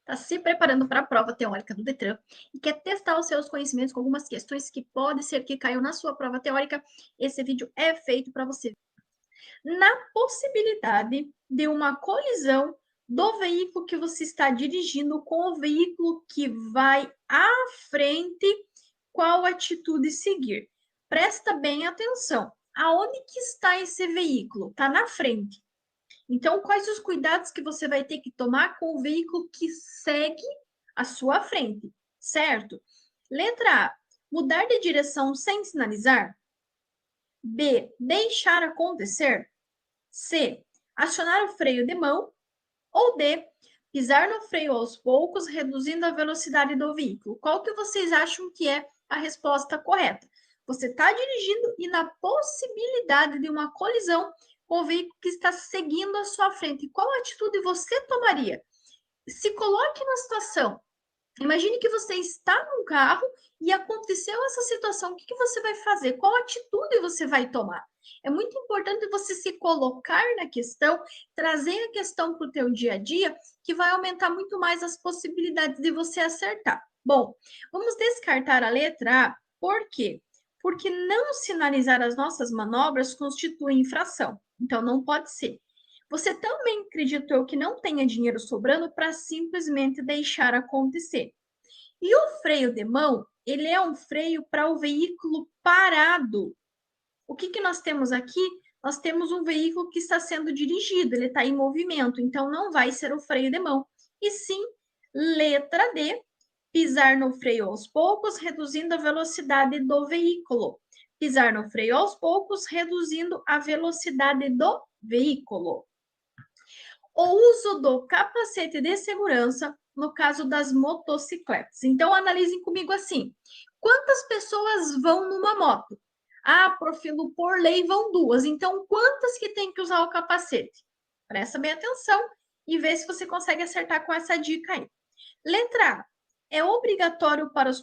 está se preparando para a prova teórica do Detran e quer testar os seus conhecimentos com algumas questões que pode ser que caiam na sua prova teórica, esse vídeo é feito para você. Na possibilidade de uma colisão do veículo que você está dirigindo com o veículo que vai à frente, qual atitude seguir? Presta bem atenção. Aonde que está esse veículo? Está na frente. Então, quais os cuidados que você vai ter que tomar com o veículo que segue à sua frente, certo? Letra A, mudar de direção sem sinalizar. B, deixar acontecer. C, acionar o freio de mão. Ou D, pisar no freio aos poucos, reduzindo a velocidade do veículo. Qual que vocês acham que é a resposta correta? Você está dirigindo e na possibilidade de uma colisão com o veículo que está seguindo à sua frente. Qual atitude você tomaria? Se coloque na situação. Imagine que você está num carro e aconteceu essa situação. O que você vai fazer? Qual atitude você vai tomar? É muito importante você se colocar na questão, trazer a questão para o teu dia a dia, que vai aumentar muito mais as possibilidades de você acertar. Bom, vamos descartar a letra A. Por quê? Porque não sinalizar as nossas manobras constitui infração. Então, não pode ser. Você também acreditou que não tenha dinheiro sobrando para simplesmente deixar acontecer. E o freio de mão, ele é um freio para o veículo parado. O que nós temos aqui? Nós temos um veículo que está sendo dirigido, ele está em movimento, então não vai ser o freio de mão. E sim, letra D, pisar no freio aos poucos, reduzindo a velocidade do veículo. Pisar no freio aos poucos, reduzindo a velocidade do veículo. O uso do capacete de segurança no caso das motocicletas. Então, analisem comigo assim: quantas pessoas vão numa moto? Ah, profilo por lei vão duas. Então, quantas que tem que usar o capacete? Presta bem atenção e vê se você consegue acertar com essa dica aí. Letra A. É obrigatório para os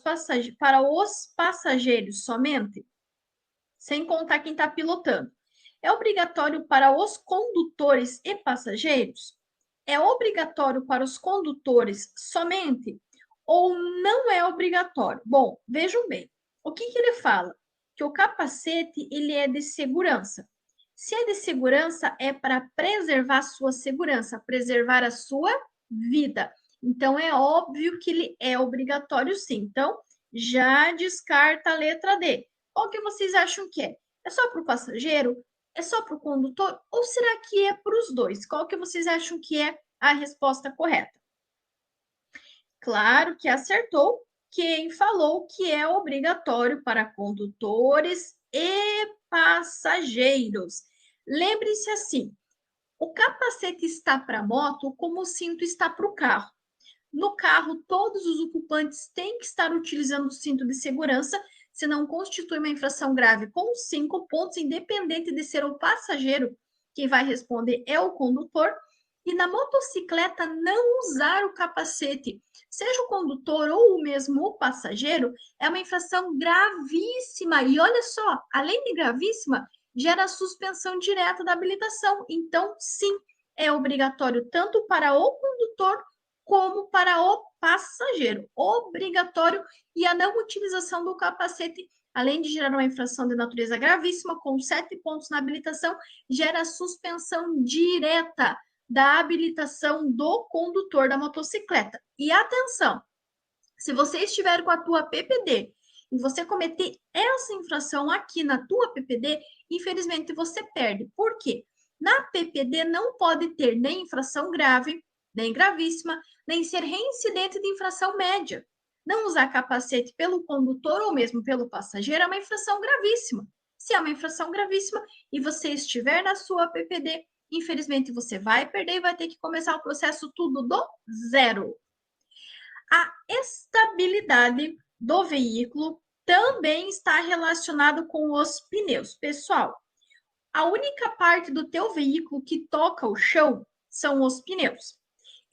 passageiros somente? Sem contar quem está pilotando. É obrigatório para os condutores e passageiros? É obrigatório para os condutores somente? Ou não é obrigatório? Bom, vejam bem. O que ele fala? Que o capacete ele é de segurança. Se é de segurança, é para preservar a sua segurança, preservar a sua vida. Então, é óbvio que ele é obrigatório sim. Então, já descarta a letra D. Qual que vocês acham que é? É só para o passageiro? É só para o condutor? Ou será que é para os dois? Qual que vocês acham que é a resposta correta? Claro que acertou quem falou que é obrigatório para condutores e passageiros. Lembre-se assim, o capacete está para a moto como o cinto está para o carro. No carro, todos os ocupantes têm que estar utilizando o cinto de segurança, senão constitui uma infração grave com 5 pontos, independente de ser o passageiro. Quem vai responder é o condutor. E na motocicleta, não usar o capacete, seja o condutor ou mesmo o passageiro, é uma infração gravíssima. E olha só, além de gravíssima, gera suspensão direta da habilitação. Então, sim, é obrigatório tanto para o condutor como para o passageiro. Obrigatório e a não utilização do capacete, além de gerar uma infração de natureza gravíssima, com 7 pontos na habilitação, gera suspensão direta da habilitação do condutor da motocicleta. E atenção, se você estiver com a tua PPD e você cometer essa infração aqui na tua PPD, infelizmente você perde. Por quê? Na PPD não pode ter nem infração grave, nem gravíssima, nem ser reincidente de infração média. Não usar capacete pelo condutor ou mesmo pelo passageiro é uma infração gravíssima. Se é uma infração gravíssima e você estiver na sua PPD, infelizmente você vai perder e vai ter que começar o processo tudo do zero. A estabilidade do veículo também está relacionado com os pneus. Pessoal, a única parte do teu veículo que toca o chão são os pneus.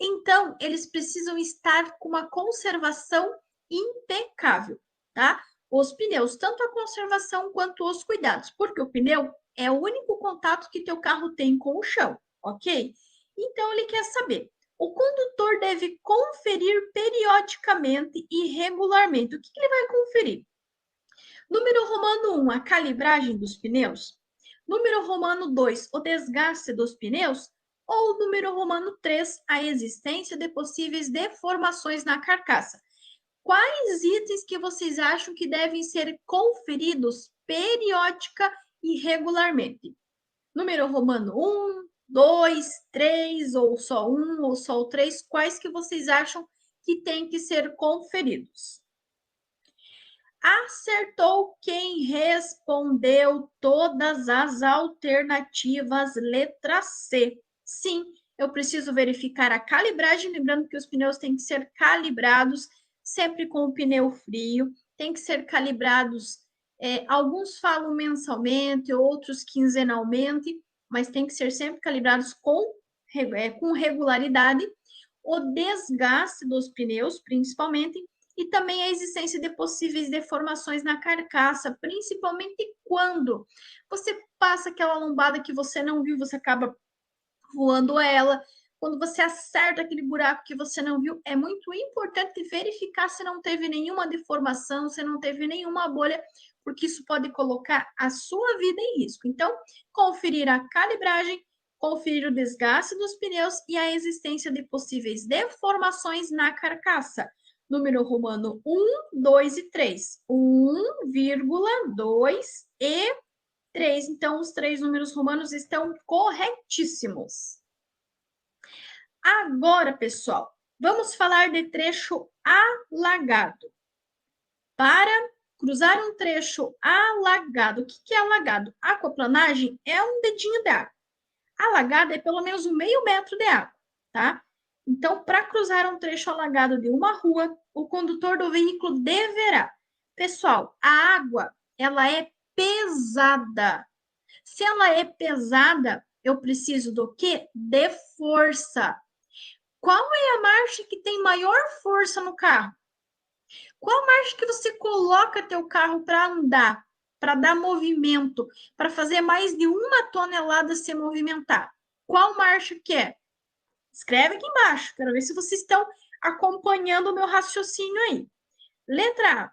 Então, eles precisam estar com uma conservação impecável, tá? Os pneus, tanto a conservação quanto os cuidados, porque o pneu é o único contato que teu carro tem com o chão, ok? Então, ele quer saber O condutor deve conferir periodicamente e regularmente. O que ele vai conferir? Número romano 1, a calibragem dos pneus. Número romano 2, o desgaste dos pneus. Ou número romano 3, a existência de possíveis deformações na carcaça. Quais itens que vocês acham que devem ser conferidos periódica e regularmente? Número romano 1, 2, 3, ou só 1, ou só o 3, quais que vocês acham que têm que ser conferidos? Acertou quem respondeu todas as alternativas, letra C. Sim, eu preciso verificar a calibragem, lembrando que os pneus têm que ser calibrados sempre com o pneu frio, tem que ser calibrados, alguns falam mensalmente, outros quinzenalmente, mas tem que ser sempre calibrados com regularidade. O desgaste dos pneus, principalmente, e também a existência de possíveis deformações na carcaça, principalmente quando você passa aquela lombada que você não viu, você acaba voando ela. Quando você acerta aquele buraco que você não viu, é muito importante verificar se não teve nenhuma deformação, se não teve nenhuma bolha, porque isso pode colocar a sua vida em risco. Então, conferir a calibragem, conferir o desgaste dos pneus e a existência de possíveis deformações na carcaça. Número romano 1, 2 e 3. 1, 2 e 3. Então, os 3 números romanos estão corretíssimos. Agora, pessoal, vamos falar de trecho alagado. Para cruzar um trecho alagado, o que é alagado? Aquaplanagem é um dedinho de água. Alagado é pelo menos 1/2 metro de água, tá? Então, para cruzar um trecho alagado de uma rua, o condutor do veículo deverá. Pessoal, a água, ela é pesada. Se ela é pesada, eu preciso do quê? De força. Qual é a marcha que tem maior força no carro? Qual marcha que você coloca teu carro para andar, para dar movimento, para fazer mais de 1 tonelada se movimentar? Qual marcha que é? Escreve aqui embaixo, quero ver se vocês estão acompanhando o meu raciocínio aí. Letra A.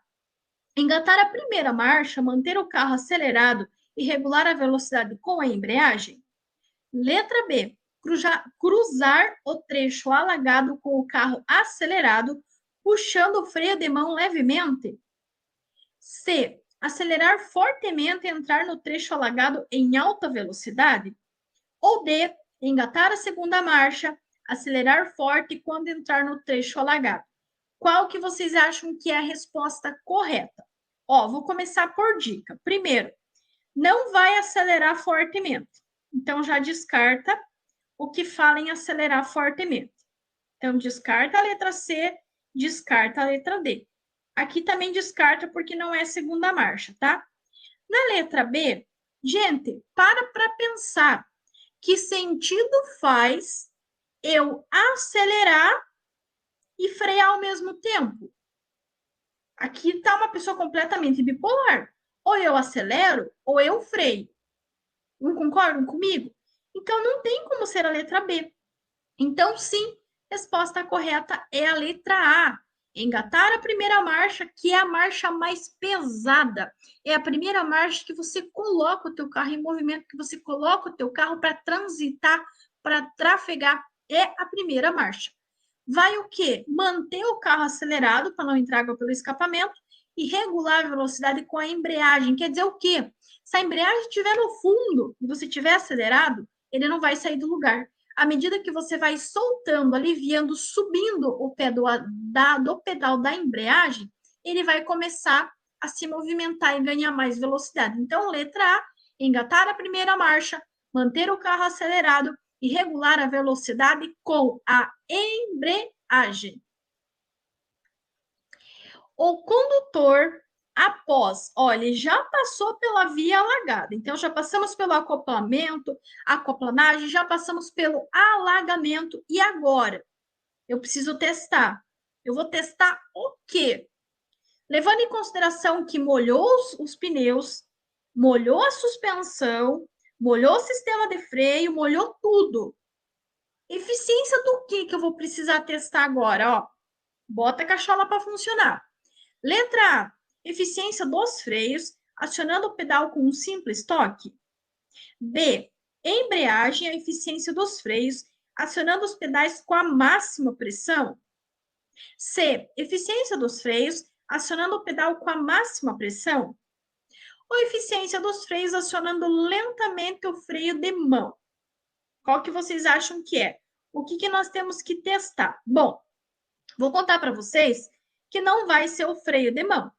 Engatar a primeira marcha, manter o carro acelerado e regular a velocidade com a embreagem. Letra B. Cruzar o trecho alagado com o carro acelerado, puxando o freio de mão levemente. C. Acelerar fortemente e entrar no trecho alagado em alta velocidade. Ou D. Engatar a segunda marcha, acelerar forte quando entrar no trecho alagado. Qual que vocês acham que é a resposta correta? Ó, vou começar por dica. Primeiro, não vai acelerar fortemente. Então, já descarta o que fala em acelerar fortemente. Então, descarta a letra C, descarta a letra D. Aqui também descarta porque não é segunda marcha, tá? Na letra B, gente, para pensar. Que sentido faz eu acelerar e frear ao mesmo tempo? Aqui está uma pessoa completamente bipolar. Ou eu acelero, ou eu freio. Não concordam comigo? Então, não tem como ser a letra B. Então, sim, resposta correta é a letra A. Engatar a primeira marcha, que é a marcha mais pesada. É a primeira marcha que você coloca o teu carro em movimento, que você coloca o teu carro para transitar, para trafegar. É a primeira marcha. Vai o quê? Manter o carro acelerado para não entrar água pelo escapamento e regular a velocidade com a embreagem. Quer dizer o quê? Se a embreagem estiver no fundo e você estiver acelerado, ele não vai sair do lugar. À medida que você vai soltando, aliviando, subindo o pé do pedal da embreagem, ele vai começar a se movimentar e ganhar mais velocidade. Então, letra A, engatar a primeira marcha, manter o carro acelerado e regular a velocidade com a embreagem. O condutor, após, olha, já passou pela via alagada, então já passamos pelo acoplamento, aquaplanagem, já passamos pelo alagamento, e agora? Eu preciso testar. Eu vou testar o quê? Levando em consideração que molhou os pneus, molhou a suspensão, molhou o sistema de freio, molhou tudo. Eficiência do que eu vou precisar testar agora? Ó, bota a cachola para funcionar. Letra A, eficiência dos freios, acionando o pedal com um simples toque. B, embreagem, a eficiência dos freios, acionando os pedais com a máxima pressão. C, eficiência dos freios, acionando o pedal com a máxima pressão. Ou eficiência dos freios, acionando lentamente o freio de mão. Qual que vocês acham que é? O que nós temos que testar? Bom, vou contar para vocês que não vai ser o freio de mão.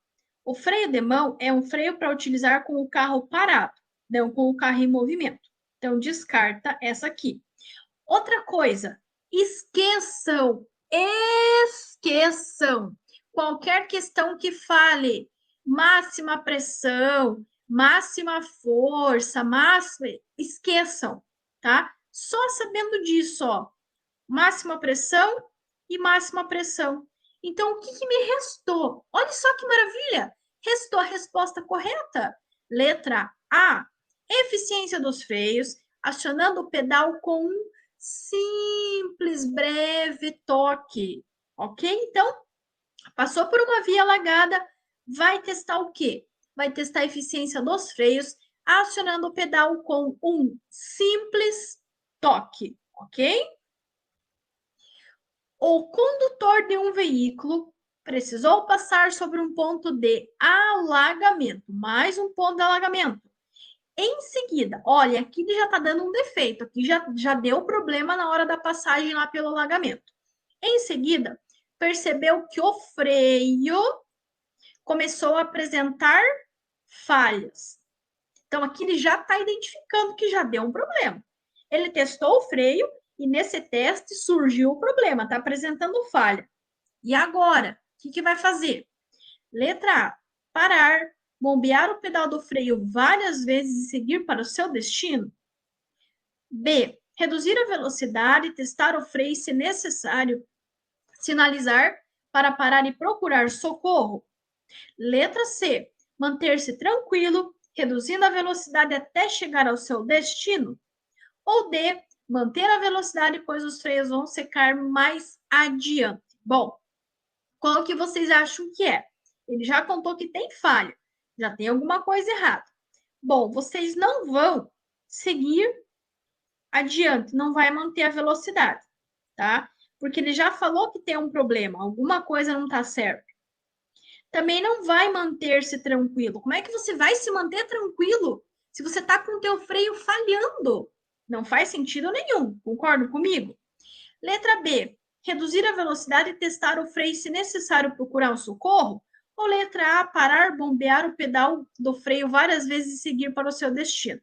O freio de mão é um freio para utilizar com o carro parado, não com o carro em movimento. Então, descarta essa aqui. Outra coisa, esqueçam qualquer questão que fale máxima pressão, máxima força, máxima, esqueçam, tá? Só sabendo disso, ó, máxima pressão e máxima pressão. Então, o que me restou? Olha só que maravilha! Restou a resposta correta. Letra A, eficiência dos freios, acionando o pedal com um simples, breve toque. Ok? Então, passou por uma via alagada, vai testar o quê? Vai testar a eficiência dos freios, acionando o pedal com um simples toque. Ok? O condutor de um veículo precisou passar sobre um ponto de alagamento, mais um ponto de alagamento. Em seguida, olha, aqui já está dando um defeito, aqui já deu problema na hora da passagem lá pelo alagamento. Em seguida, percebeu que o freio começou a apresentar falhas. Então, aqui ele já está identificando que já deu um problema. Ele testou o freio e nesse teste surgiu o problema, está apresentando falha. E agora, o que vai fazer? Letra A, parar, bombear o pedal do freio várias vezes e seguir para o seu destino. B, reduzir a velocidade, testar o freio e, se necessário, sinalizar para parar e procurar socorro. Letra C, manter-se tranquilo, reduzindo a velocidade até chegar ao seu destino. Ou D, manter a velocidade, pois os freios vão secar mais adiante. Bom, qual que vocês acham que é? Ele já contou que tem falha, já tem alguma coisa errada. Bom, vocês não vão seguir adiante, não vai manter a velocidade, tá? Porque ele já falou que tem um problema, alguma coisa não está certo. Também não vai manter-se tranquilo. Como é que você vai se manter tranquilo se você está com o teu freio falhando? Não faz sentido nenhum, concorda comigo? Letra B, reduzir a velocidade e testar o freio, se necessário procurar um socorro. Ou letra A, parar, bombear o pedal do freio várias vezes e seguir para o seu destino.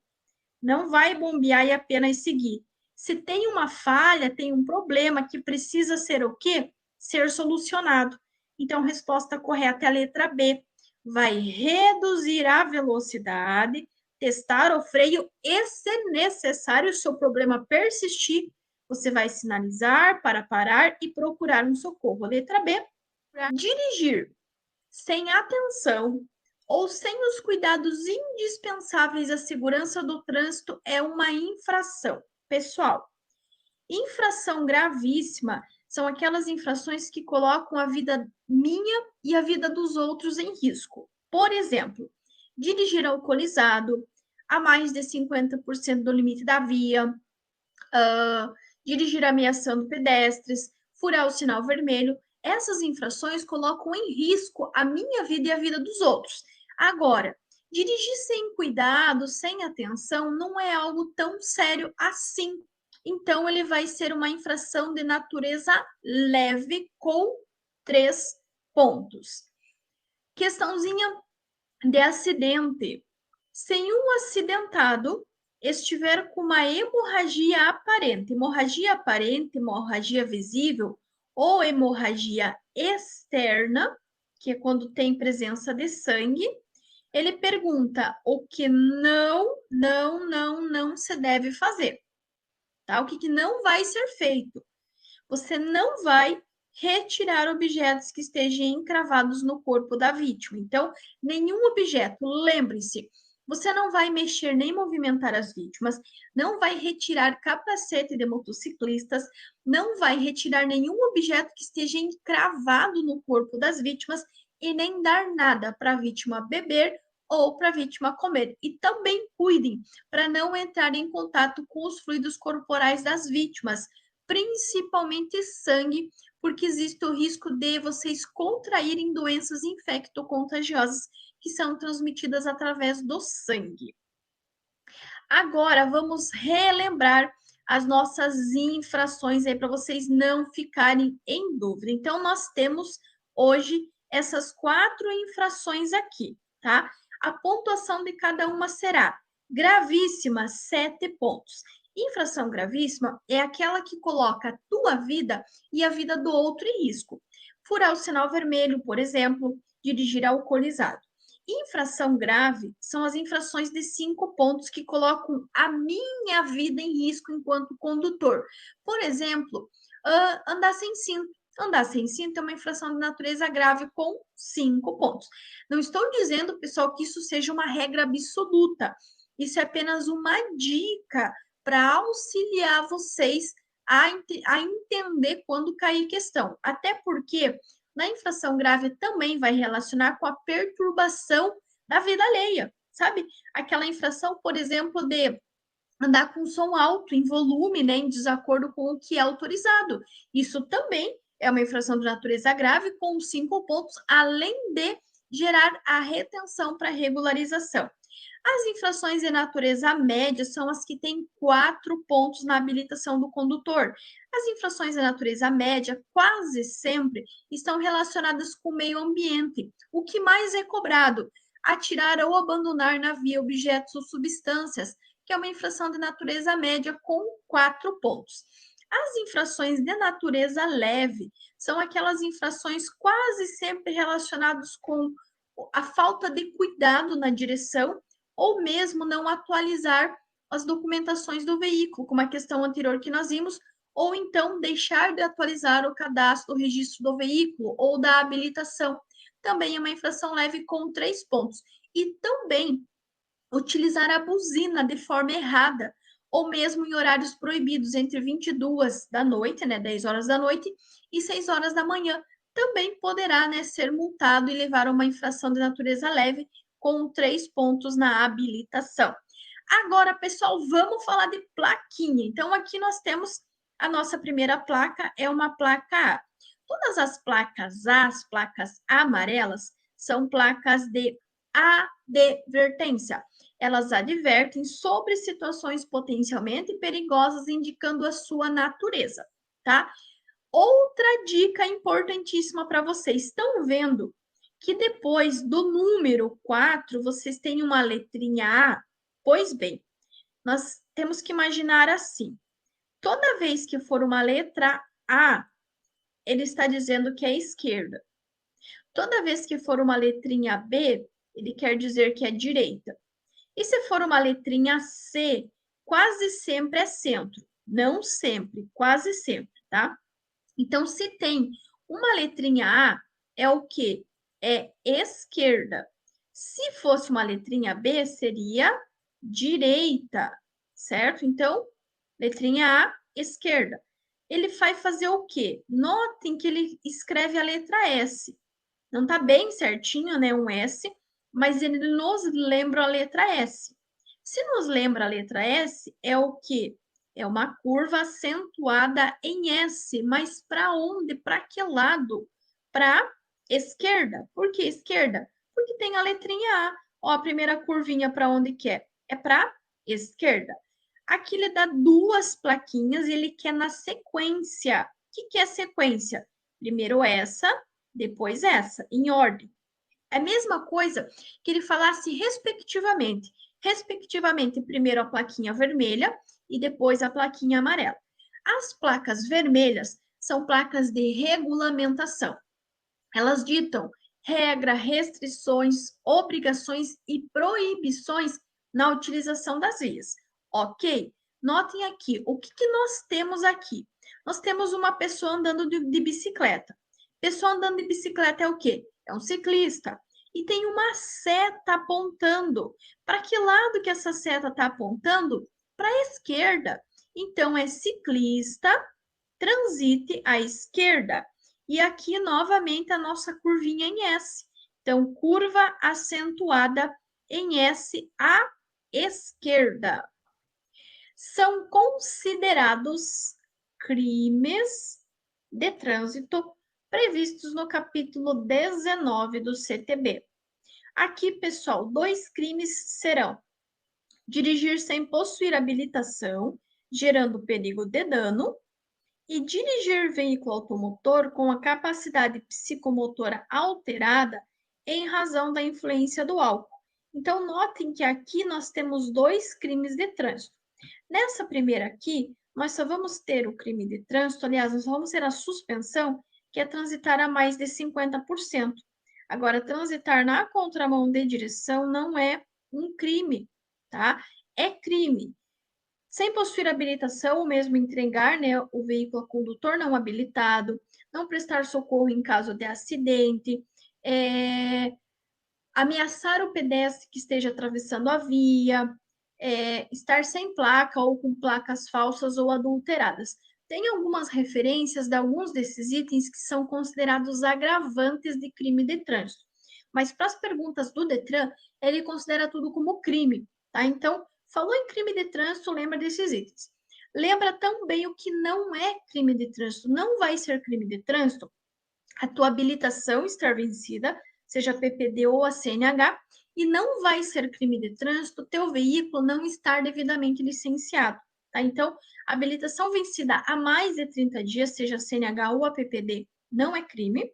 Não vai bombear e apenas seguir. Se tem uma falha, tem um problema que precisa ser o quê? Ser solucionado. Então, resposta correta é a letra B. Vai reduzir a velocidade, testar o freio e, se necessário, se o problema persistir, você vai sinalizar para parar e procurar um socorro. Letra B. Dirigir sem atenção ou sem os cuidados indispensáveis à segurança do trânsito é uma infração. Pessoal, infração gravíssima são aquelas infrações que colocam a vida minha e a vida dos outros em risco. Por exemplo, dirigir alcoolizado, a mais de 50% do limite da via, dirigir ameaçando pedestres, furar o sinal vermelho. Essas infrações colocam em risco a minha vida e a vida dos outros. Agora, dirigir sem cuidado, sem atenção, não é algo tão sério assim. Então, ele vai ser uma infração de natureza leve com 3 pontos. Questãozinha de acidente. Se um acidentado estiver com uma hemorragia aparente, hemorragia visível ou hemorragia externa, que é quando tem presença de sangue, ele pergunta o que não se deve fazer, tá? O que não vai ser feito? Você não vai retirar objetos que estejam encravados no corpo da vítima. Então, nenhum objeto, lembre-se, Você não vai mexer nem movimentar as vítimas, não vai retirar capacete de motociclistas, não vai retirar nenhum objeto que esteja encravado no corpo das vítimas e nem dar nada para a vítima beber ou para a vítima comer. E também cuidem para não entrar em contato com os fluidos corporais das vítimas, principalmente sangue, porque existe o risco de vocês contraírem doenças infecto-contagiosas que são transmitidas através do sangue. Agora, vamos relembrar as nossas infrações aí para vocês não ficarem em dúvida. Então, nós temos hoje essas 4 infrações aqui, tá? A pontuação de cada uma será gravíssima, 7 pontos. Infração gravíssima é aquela que coloca a tua vida e a vida do outro em risco. Furar o sinal vermelho, por exemplo, dirigir alcoolizado. Infração grave são as infrações de 5 pontos que colocam a minha vida em risco enquanto condutor. Por exemplo, andar sem cinto. Andar sem cinto é uma infração de natureza grave com 5 pontos. Não estou dizendo, pessoal, que isso seja uma regra absoluta. Isso é apenas uma dica para auxiliar vocês a entender quando cair questão. Até porque na infração grave também vai relacionar com a perturbação da vida alheia, sabe? Aquela infração, por exemplo, de andar com som alto, em volume, né, em desacordo com o que é autorizado. Isso também é uma infração de natureza grave com 5 pontos, além de gerar a retenção para regularização. As infrações de natureza média são as que têm 4 pontos na habilitação do condutor. As infrações de natureza média quase sempre estão relacionadas com o meio ambiente. O que mais é cobrado? Atirar ou abandonar na via objetos ou substâncias, que é uma infração de natureza média com 4 pontos. As infrações de natureza leve são aquelas infrações quase sempre relacionadas com a falta de cuidado na direção ou mesmo não atualizar as documentações do veículo, como a questão anterior que nós vimos, ou então deixar de atualizar o cadastro do registro do veículo ou da habilitação. Também é uma infração leve com 3 pontos. E também utilizar a buzina de forma errada, ou mesmo em horários proibidos, entre 22 da noite, né, 10 horas da noite, e 6 horas da manhã, também poderá, né, ser multado e levar a uma infração de natureza leve, com 3 pontos na habilitação. Agora, pessoal, vamos falar de plaquinha. Então, aqui nós temos a nossa primeira placa, é uma placa A. Todas as placas A, as placas amarelas, são placas de advertência. Elas advertem sobre situações potencialmente perigosas, indicando a sua natureza, tá? Outra dica importantíssima para vocês. Estão vendo que depois do número 4, vocês têm uma letrinha A? Pois bem, nós temos que imaginar assim. Toda vez que for uma letra A, ele está dizendo que é esquerda. Toda vez que for uma letrinha B, ele quer dizer que é direita. E se for uma letrinha C, quase sempre é centro. Não sempre, quase sempre, tá? Então, se tem uma letrinha A, é o quê? É esquerda. Se fosse uma letrinha B, seria direita, certo? Então, letrinha A, esquerda. Ele vai fazer o quê? Notem que ele escreve a letra S. Não tá bem certinho, né? Um S, mas ele nos lembra a letra S. Se nos lembra a letra S, é o quê? É uma curva acentuada em S, mas para onde? Para que lado? Para esquerda. Por que esquerda? Porque tem a letrinha A. Ó, a primeira curvinha para onde que é? É para esquerda. Aqui ele dá 2 plaquinhas e ele quer na sequência. O que é sequência? Primeiro essa, depois essa, em ordem. É a mesma coisa que ele falasse respectivamente. Respectivamente, primeiro a plaquinha vermelha e depois a plaquinha amarela. As placas vermelhas são placas de regulamentação. Elas ditam regra, restrições, obrigações e proibições na utilização das vias. Ok? Notem aqui, o que nós temos aqui? Nós temos uma pessoa andando de bicicleta. Pessoa andando de bicicleta é o quê? É um ciclista. e tem uma seta apontando. Para que lado que essa seta está apontando? Para a esquerda. Então, é ciclista, transite à esquerda. E aqui, novamente, a nossa curvinha em S. Então, curva acentuada em S à esquerda. São considerados crimes de trânsito previstos no capítulo 19 do CTB. Aqui, pessoal, 2 crimes serão: dirigir sem possuir habilitação, gerando perigo de dano, e dirigir veículo automotor com a capacidade psicomotora alterada em razão da influência do álcool. Então, notem que aqui nós temos 2 crimes de trânsito. Nessa primeira aqui, nós só vamos ter o crime de trânsito, aliás, nós vamos ter a suspensão, que é transitar a mais de 50%. Agora, transitar na contramão de direção não é um crime, tá? É crime. Sem possuir habilitação, ou mesmo entregar, né, o veículo ao condutor não habilitado, não prestar socorro em caso de acidente, ameaçar o pedestre que esteja atravessando a via, estar sem placa ou com placas falsas ou adulteradas. Tem algumas referências de alguns desses itens que são considerados agravantes de crime de trânsito. Mas para as perguntas do Detran, ele considera tudo como crime, tá? Então, falou em crime de trânsito, lembra desses itens. Lembra também o que não é crime de trânsito. Não vai ser crime de trânsito a tua habilitação estar vencida, seja a PPD ou a CNH, e não vai ser crime de trânsito teu veículo não estar devidamente licenciado, tá? Então, habilitação vencida há mais de 30 dias, seja a CNH ou a PPD, não é crime,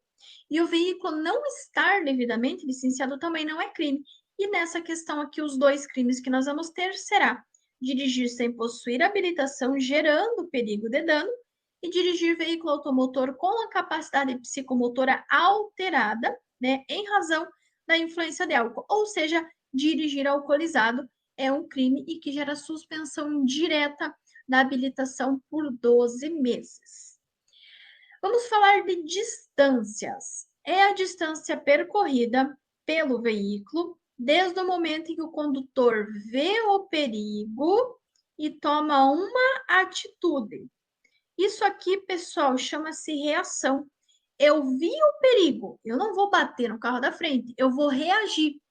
e o veículo não estar devidamente licenciado também não é crime. E nessa questão aqui, os 2 crimes que nós vamos ter será dirigir sem possuir habilitação, gerando perigo de dano, e dirigir veículo automotor com a capacidade psicomotora alterada, né, em razão da influência de álcool. Ou seja, dirigir alcoolizado é um crime e que gera suspensão direta da habilitação por 12 meses. Vamos falar de distâncias. É a distância percorrida pelo veículo desde o momento em que o condutor vê o perigo e toma uma atitude. Isso aqui, pessoal, chama-se reação. Eu vi o perigo, eu não vou bater no carro da frente, eu vou reagir.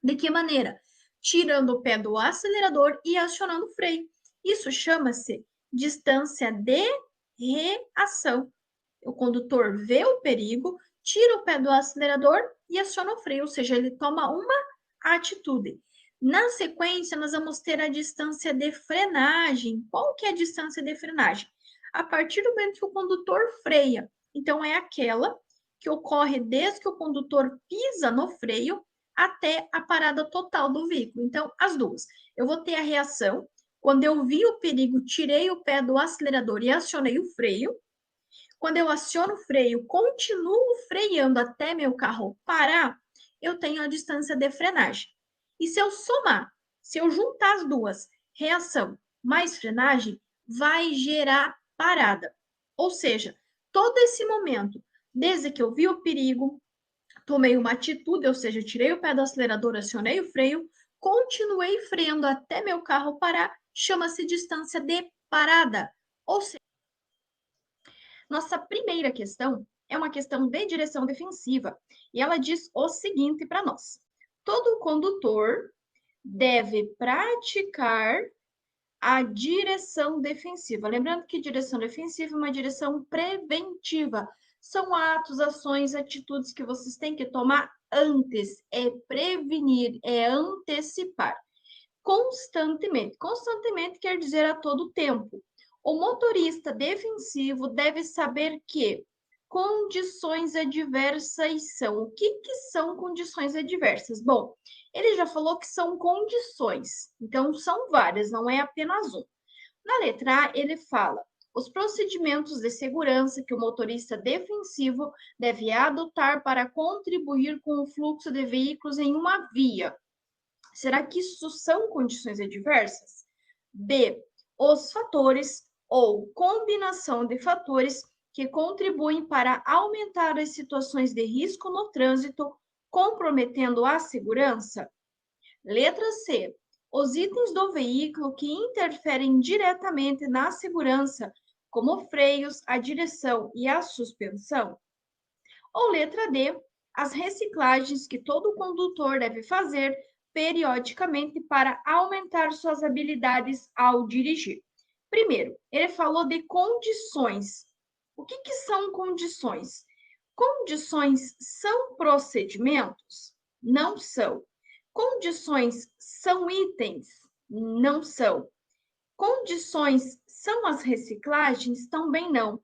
De que maneira? Tirando o pé do acelerador e acionando o freio. Isso chama-se distância de reação. O condutor vê o perigo, tira o pé do acelerador e aciona o freio, ou seja, ele toma uma atitude. Na sequência, nós vamos ter a distância de frenagem. Qual que é a distância de frenagem? A partir do momento que o condutor freia. Então, é aquela que ocorre desde que o condutor pisa no freio até a parada total do veículo. Então, as duas. Eu vou ter a reação. Quando eu vi o perigo, tirei o pé do acelerador e acionei o freio. Quando eu aciono o freio, continuo freando até meu carro parar, eu tenho a distância de frenagem. E se eu somar, se eu juntar as duas, reação mais frenagem, vai gerar parada. Ou seja, todo esse momento, desde que eu vi o perigo, tomei uma atitude, ou seja, tirei o pé do acelerador, acionei o freio, continuei freando até meu carro parar, chama-se distância de parada. Ou seja, nossa primeira questão é uma questão de direção defensiva e ela diz o seguinte para nós: todo condutor deve praticar a direção defensiva. Lembrando que direção defensiva é uma direção preventiva. São atos, ações, atitudes que vocês têm que tomar antes. É prevenir, é antecipar. Constantemente. Constantemente quer dizer a todo tempo. O motorista defensivo deve saber que condições adversas são. O que são condições adversas? Bom, ele já falou que são condições, então são várias, não é apenas um. Na letra A, ele fala os procedimentos de segurança que o motorista defensivo deve adotar para contribuir com o fluxo de veículos em uma via. Será que isso são condições adversas? B, os fatores ou combinação de fatores que contribuem para aumentar as situações de risco no trânsito comprometendo a segurança? Letra C. Os itens do veículo que interferem diretamente na segurança, como freios, a direção e a suspensão. Ou letra D. As reciclagens que todo condutor deve fazer periodicamente para aumentar suas habilidades ao dirigir. Primeiro, ele falou de condições. O que são condições? Condições são procedimentos? Não são. Condições são itens? Não são. Condições são as reciclagens? Também não.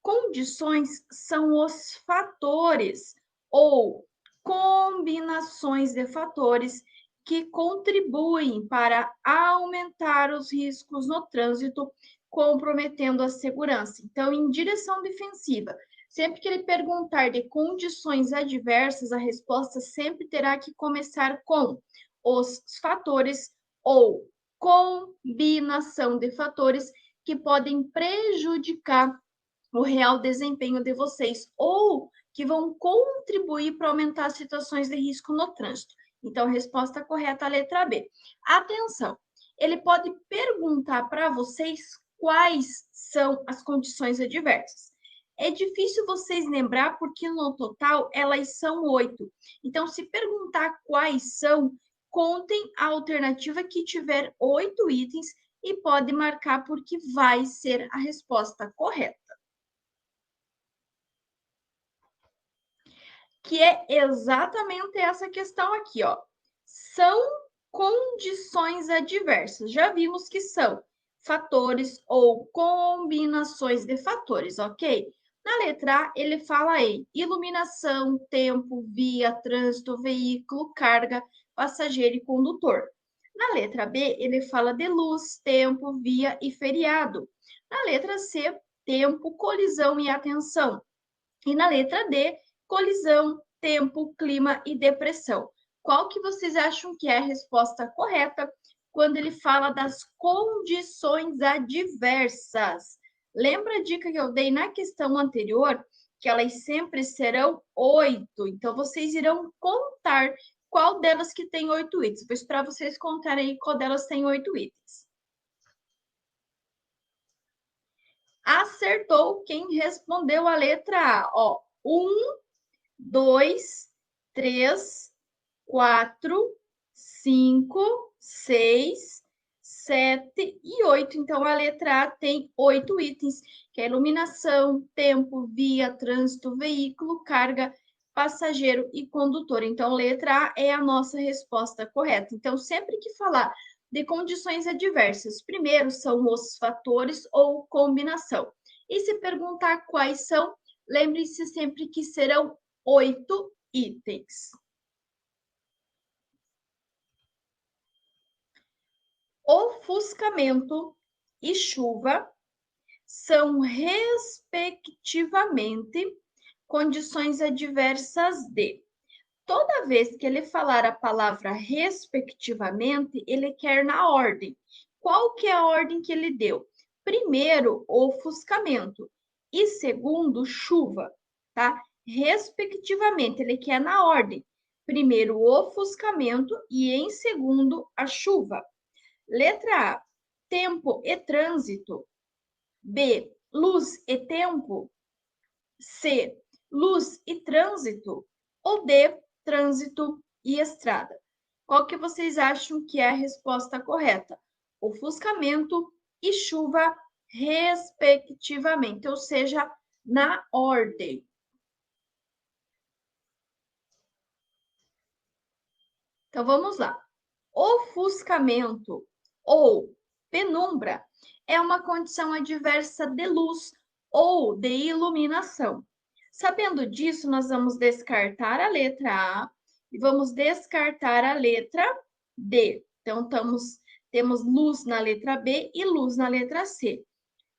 Condições são os fatores ou combinações de fatores que contribuem para aumentar os riscos no trânsito, comprometendo a segurança. Então, em direção defensiva, sempre que ele perguntar de condições adversas, a resposta sempre terá que começar com os fatores ou combinação de fatores que podem prejudicar o real desempenho de vocês ou que vão contribuir para aumentar as situações de risco no trânsito. Então, a resposta correta é a letra B. Atenção, ele pode perguntar para vocês quais são as condições adversas. É difícil vocês lembrar porque no total elas são 8. Então, se perguntar quais são, contem a alternativa que tiver 8 itens e pode marcar porque vai ser a resposta correta. Que é exatamente essa questão aqui, ó. São condições adversas. Já vimos que são fatores ou combinações de fatores, ok? Na letra A, ele fala em iluminação, tempo, via, trânsito, veículo, carga, passageiro e condutor. Na letra B, ele fala de luz, tempo, via e feriado. Na letra C, tempo, colisão e atenção. E na letra D, colisão, tempo, clima e depressão. Qual que vocês acham que é a resposta correta quando ele fala das condições adversas? Lembra a dica que eu dei na questão anterior? Que elas sempre serão 8. Então, vocês irão contar qual delas que tem 8 itens. Vou esperar vocês contarem aí qual delas tem 8 itens. Acertou quem respondeu a letra A. Ó, 1, 2, 3, 4, 5, 6, 7 e 8. Então, a letra A tem 8 itens, que é iluminação, tempo, via, trânsito, veículo, carga, passageiro e condutor. Então, letra A é a nossa resposta correta. Então, sempre que falar de condições adversas, primeiro são os fatores ou combinação. E se perguntar quais são, lembre-se sempre que serão 8 itens. Ofuscamento e chuva são, respectivamente, condições adversas de. Toda vez que ele falar a palavra respectivamente, ele quer na ordem. Qual que é a ordem que ele deu? Primeiro, ofuscamento. E segundo, chuva, tá? Respectivamente, ele quer na ordem. Primeiro, o ofuscamento e, em segundo, a chuva. Letra A, tempo e trânsito. B, luz e tempo. C, luz e trânsito. Ou D, trânsito e estrada. Qual que vocês acham que é a resposta correta? Ofuscamento e chuva, respectivamente, ou seja, na ordem. Então, vamos lá. Ofuscamento ou penumbra é uma condição adversa de luz ou de iluminação. Sabendo disso, nós vamos descartar a letra A e vamos descartar a letra D. Então, temos luz na letra B e luz na letra C.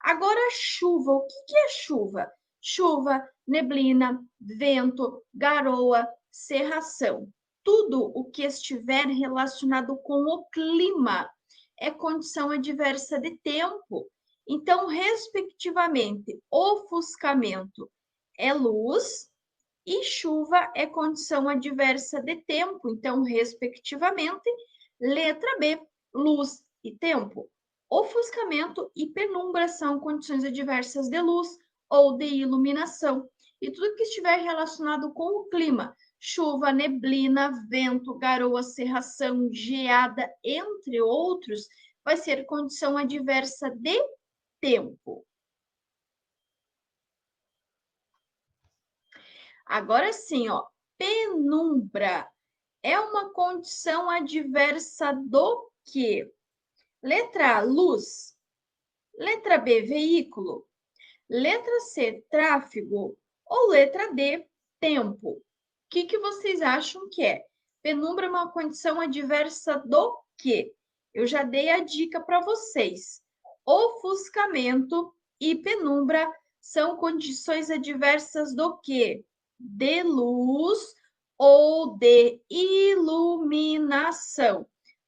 Agora, chuva. O que é chuva? Chuva, neblina, vento, garoa, cerração. Tudo o que estiver relacionado com o clima é condição adversa de tempo. Então, respectivamente, ofuscamento é luz E chuva é condição adversa de tempo, então, respectivamente, letra B, luz e tempo. Ofuscamento e penumbra são condições adversas de luz ou de iluminação. E tudo que estiver relacionado com o clima, chuva, neblina, vento, garoa, cerração, geada, entre outros, vai ser condição adversa de tempo. Agora sim, ó, penumbra é uma condição adversa do quê? Letra A, luz. Letra B, veículo. Letra C, tráfego. Ou letra D, tempo. O que vocês acham que é? Penumbra é uma condição adversa do quê? Eu já dei a dica para vocês. Ofuscamento e penumbra são condições adversas do quê? De luz ou de iluminação.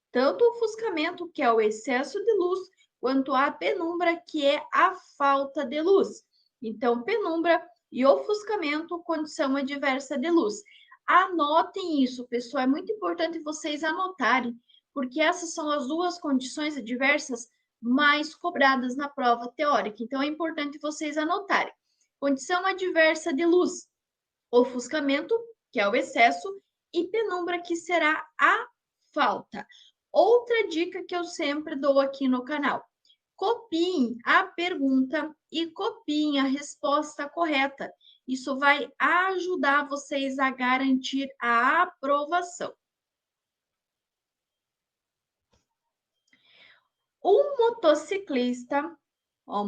Tanto o ofuscamento, que é o excesso de luz, quanto a penumbra, que é a falta de luz. Então, penumbra e ofuscamento, condição adversa de luz. Anotem isso, pessoal, é muito importante vocês anotarem, porque essas são as duas condições adversas mais cobradas na prova teórica. Então, é importante vocês anotarem. Condição adversa de luz, ofuscamento, que é o excesso, e penumbra, que será a falta. Outra dica que eu sempre dou aqui no canal: copiem a pergunta e copiem a resposta correta. Isso vai ajudar vocês a garantir a aprovação. Um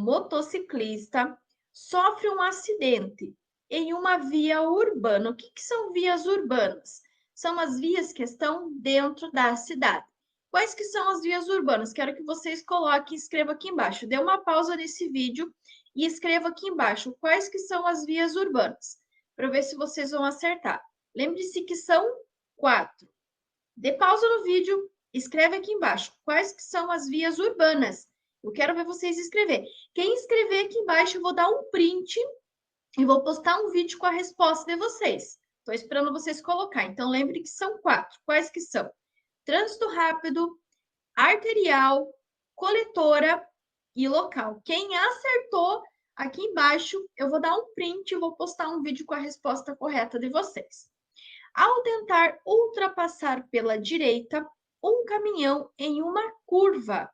motociclista sofre um acidente em uma via urbana. O que são vias urbanas? São as vias que estão dentro da cidade. Quais que são as vias urbanas? Quero que vocês coloquem e escrevam aqui embaixo. Dê uma pausa nesse vídeo e escreva aqui embaixo quais que são as vias urbanas, para ver se vocês vão acertar. Lembre-se que são 4. Dê pausa no vídeo, escreve aqui embaixo quais que são as vias urbanas. Eu quero ver vocês escrever. Quem escrever aqui embaixo, eu vou dar um print e vou postar um vídeo com a resposta de vocês. Estou esperando vocês colocar. Então, lembre que são 4. Quais que são? Trânsito rápido, arterial, coletora e local. Quem acertou aqui embaixo, eu vou dar um print e vou postar um vídeo com a resposta correta de vocês. Ao tentar ultrapassar pela direita um caminhão em uma curva,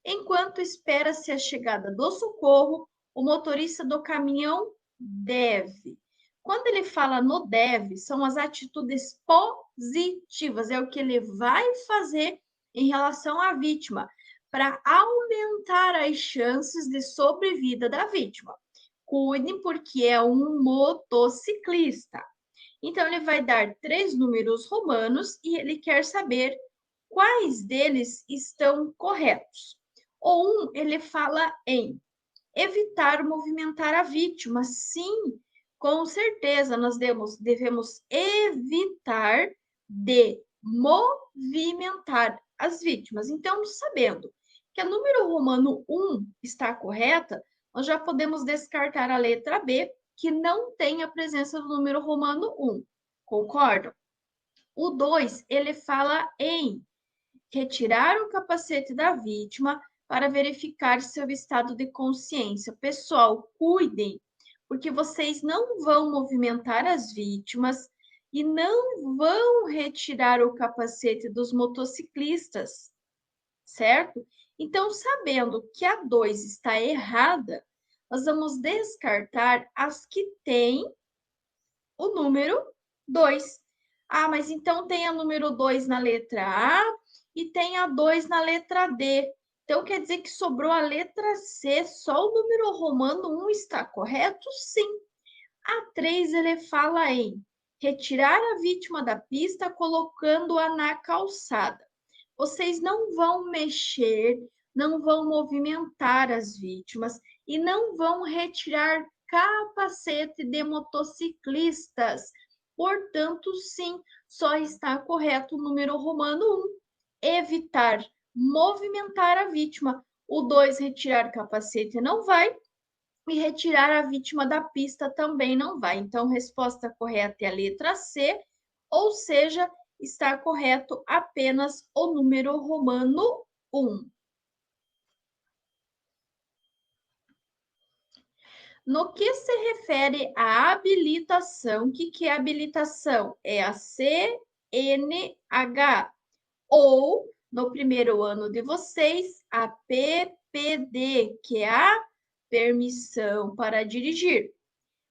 enquanto espera-se a chegada do socorro, o motorista do caminhão deve. Quando ele fala no deve, são as atitudes positivas, é o que ele vai fazer em relação à vítima, para aumentar as chances de sobrevida da vítima. Cuidem, porque é um motociclista. Então, ele vai dar 3 números romanos e ele quer saber quais deles estão corretos. O 1, ele fala em evitar movimentar a vítima. Sim, com certeza, nós devemos evitar de movimentar as vítimas. Então, sabendo que a número romano 1 está correta, nós já podemos descartar a letra B, que não tem a presença do número romano 1. Concordam? O 2, ele fala em retirar o capacete da vítima para verificar seu estado de consciência. Pessoal, cuidem, porque vocês não vão movimentar as vítimas e não vão retirar o capacete dos motociclistas, certo? Então, sabendo que a 2 está errada, nós vamos descartar as que têm o número 2. Ah, mas então tem a número 2 na letra A e tem a 2 na letra D. Então, quer dizer que sobrou a letra C, só o número romano 1 está correto? Sim. A 3, ele fala em retirar a vítima da pista colocando-a na calçada. Vocês não vão mexer, não vão movimentar as vítimas e não vão retirar capacete de motociclistas. Portanto, sim, só está correto o número romano 1. Evitar movimentar a vítima. O 2, retirar capacete, não vai. E retirar a vítima da pista também não vai. Então, resposta correta é a letra C, ou seja, está correto apenas o número romano 1. No que se refere à habilitação, o que é habilitação? É a CNH, ou, no primeiro ano de vocês, a PPD, que é a permissão para dirigir.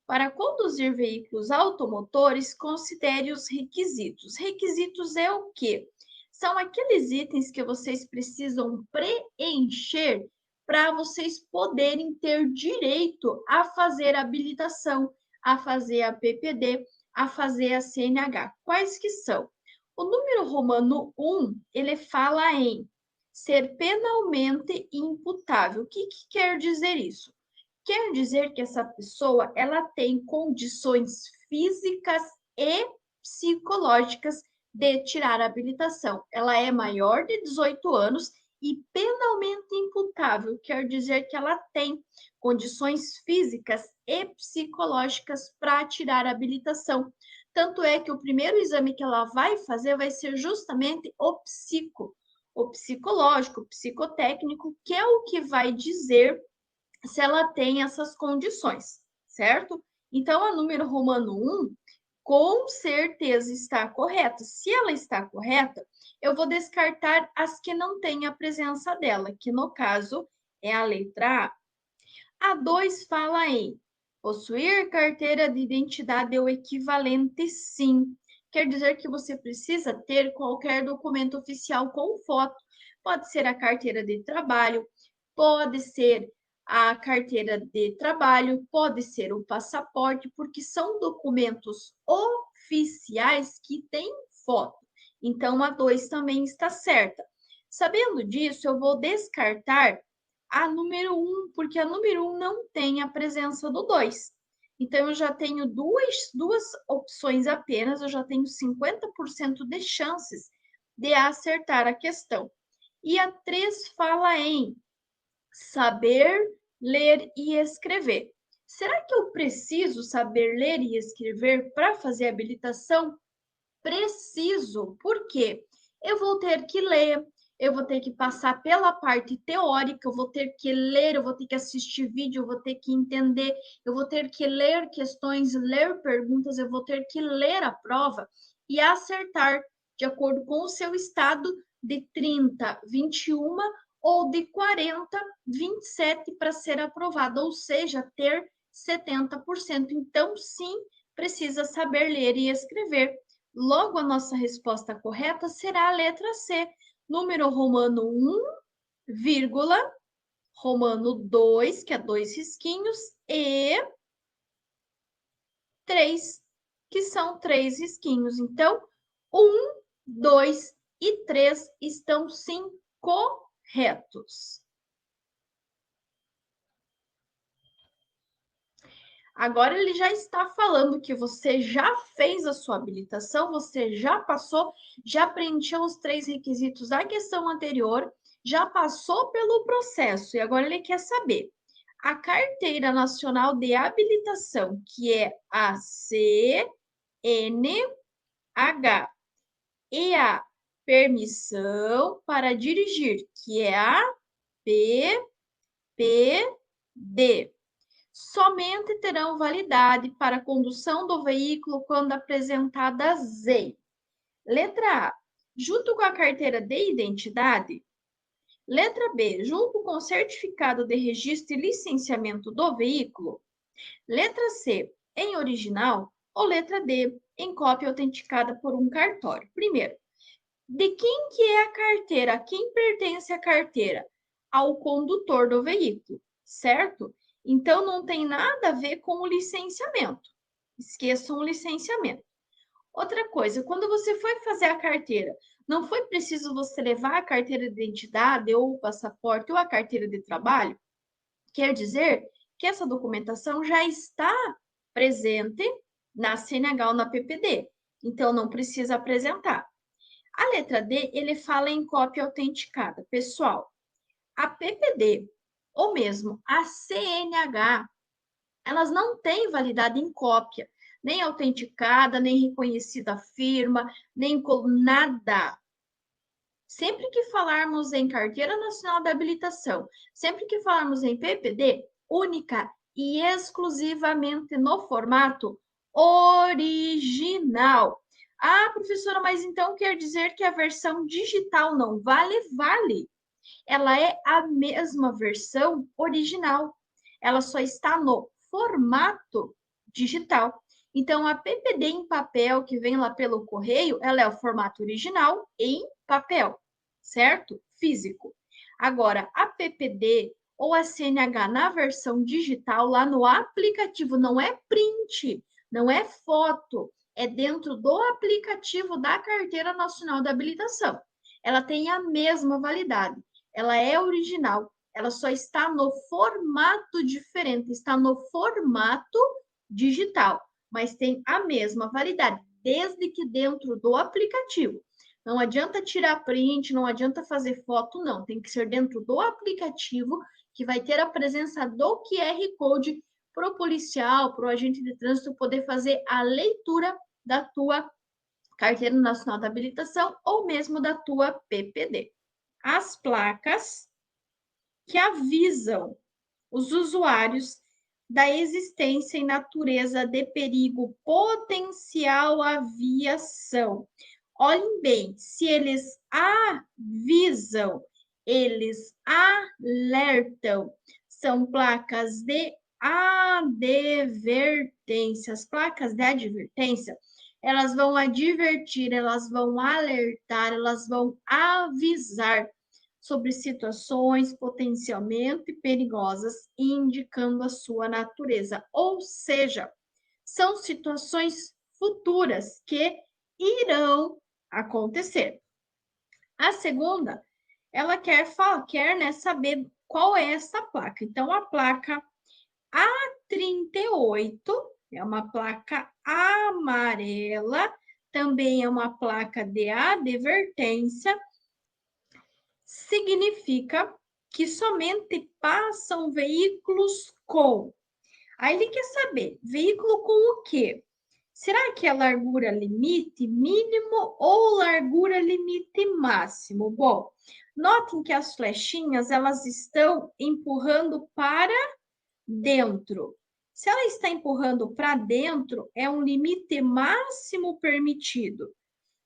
Para conduzir veículos automotores, considere os requisitos. Requisitos é o quê? São aqueles itens que vocês precisam preencher para vocês poderem ter direito a fazer a habilitação, a fazer a PPD, a fazer a CNH. Quais que são? O número romano 1, ele fala em ser penalmente imputável. O que quer dizer isso? Quer dizer que essa pessoa ela tem condições físicas e psicológicas de tirar a habilitação. Ela é maior de 18 anos e penalmente imputável, quer dizer que ela tem condições físicas e psicológicas para tirar a habilitação. Tanto é que o primeiro exame que ela vai fazer vai ser justamente o psicológico, o psicotécnico, que é o que vai dizer se ela tem essas condições, certo? Então, a número romano 1, com certeza está correta. Se ela está correta, eu vou descartar as que não têm a presença dela, que no caso é a letra A. A 2 fala em possuir carteira de identidade ou equivalente, sim. Quer dizer que você precisa ter qualquer documento oficial com foto. Pode ser a carteira de trabalho, pode ser a carteira de trabalho, pode ser o passaporte, porque são documentos oficiais que têm foto. Então, a 2 também está certa. Sabendo disso, eu vou descartar a número 1, porque a número 1 não tem a presença do 2. Então, eu já tenho duas opções apenas, eu já tenho 50% de chances de acertar a questão. E a 3 fala em saber ler e escrever. Será que eu preciso saber ler e escrever para fazer habilitação? Preciso. Por quê? Eu vou ter que ler, eu vou ter que passar pela parte teórica, eu vou ter que ler, eu vou ter que assistir vídeo, eu vou ter que entender, eu vou ter que ler questões, ler perguntas, eu vou ter que ler a prova e acertar de acordo com o seu estado de 30, 21 ou de 40, 27 para ser aprovado, ou seja, ter 70%. Então, sim, precisa saber ler e escrever. Logo, a nossa resposta correta será a letra C, número romano 1, vírgula, romano 2, que é 2 risquinhos, e 3, que são 3 risquinhos. Então, 1, 2 e 3 estão sim corretos. Agora ele já está falando que você já fez a sua habilitação, você já passou, já preencheu os 3 requisitos da questão anterior, já passou pelo processo e agora ele quer saber a Carteira Nacional de Habilitação, que é a CNH, e a permissão para dirigir, que é a PPD. Somente terão validade para a condução do veículo quando apresentadas em letra A, junto com a carteira de identidade. Letra B, junto com o certificado de registro e licenciamento do veículo. Letra C, em original. Ou letra D, em cópia autenticada por um cartório. Primeiro, de quem que é a carteira? A quem pertence a carteira? Ao condutor do veículo, certo? Então, não tem nada a ver com o licenciamento. Esqueçam o licenciamento. Outra coisa, quando você foi fazer a carteira, não foi preciso você levar a carteira de identidade ou o passaporte ou a carteira de trabalho? Quer dizer que essa documentação já está presente na CNH ou na PPD. Então, não precisa apresentar. A letra D, ele fala em cópia autenticada. Pessoal, a PPD ou mesmo a CNH, elas não têm validade em cópia, nem autenticada, nem reconhecida firma, nem nada. Sempre que falarmos em Carteira Nacional da Habilitação, sempre que falarmos em PPD, única e exclusivamente no formato original. Ah, professora, mas então quer dizer que a versão digital não vale? Vale. Ela é a mesma versão original. Ela só está no formato digital. Então, a PPD em papel, que vem lá pelo correio, ela é o formato original em papel, certo? Físico. Agora, a PPD ou a CNH na versão digital, lá no aplicativo, não é print, não é foto, é dentro do aplicativo da Carteira Nacional da Habilitação. Ela tem a mesma validade, ela é original, ela só está no formato diferente, está no formato digital, mas tem a mesma validade, desde que dentro do aplicativo. Não adianta tirar print, não adianta fazer foto, não. Tem que ser dentro do aplicativo, que vai ter a presença do QR Code para o policial, para o agente de trânsito poder fazer a leitura da tua Carteira Nacional da Habilitação ou mesmo da tua PPD. As placas que avisam os usuários da existência e natureza de perigo potencial à viação. Olhem bem, se eles avisam, eles alertam, são placas de advertência. As placas de advertência, elas vão advertir, elas vão alertar, elas vão avisar sobre situações potencialmente perigosas, indicando a sua natureza. Ou seja, são situações futuras que irão acontecer. A segunda, ela quer saber qual é essa placa. Então, a placa A38 é uma placa amarela, também é uma placa de advertência, significa que somente passam veículos com. Aí ele quer saber, veículo com o quê? Será que é largura limite mínimo ou largura limite máximo? Bom, notem que as flechinhas, elas estão empurrando para dentro. Se ela está empurrando para dentro, é um limite máximo permitido,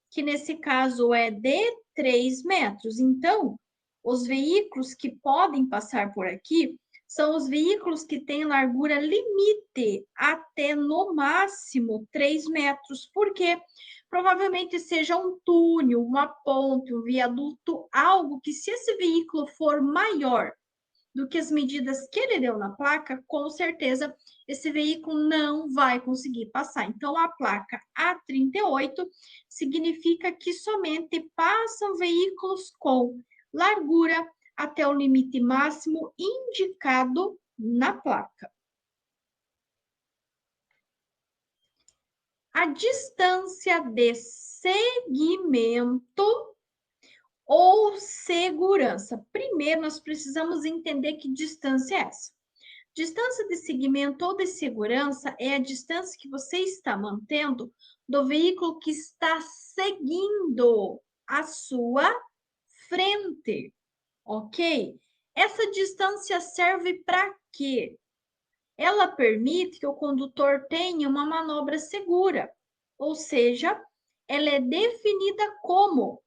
que nesse caso é de 3 metros. Então, os veículos que podem passar por aqui são os veículos que têm largura limite até no máximo 3 metros. Por quê? Provavelmente seja um túnel, uma ponte, um viaduto, algo que se esse veículo for maior do que as medidas que ele deu na placa, com certeza esse veículo não vai conseguir passar. Então, a placa A38 significa que somente passam veículos com largura até o limite máximo indicado na placa. A distância de segmento ou segurança. Primeiro, nós precisamos entender que distância é essa. Distância de segmento ou de segurança é a distância que você está mantendo do veículo que está seguindo a sua frente, ok? Essa distância serve para quê? Ela permite que o condutor tenha uma manobra segura, ou seja, ela é definida como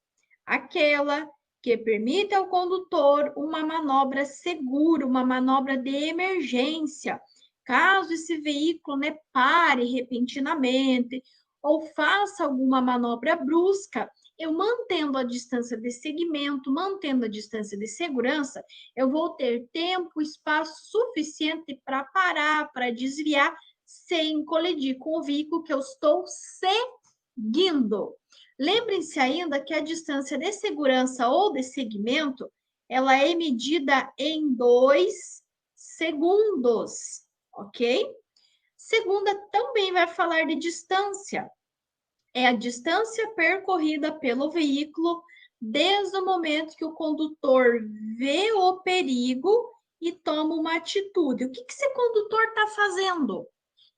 aquela que permite ao condutor uma manobra segura, uma manobra de emergência, caso esse veículo pare repentinamente ou faça alguma manobra brusca, eu mantendo a distância de segmento, mantendo a distância de segurança, eu vou ter tempo, espaço suficiente para parar, para desviar, sem colidir com o veículo que eu estou seguindo. Lembrem-se ainda que a distância de segurança ou de segmento, ela é medida em 2 segundos, ok? Segunda também vai falar de distância. É a distância percorrida pelo veículo desde o momento que o condutor vê o perigo e toma uma atitude. O que esse condutor está fazendo?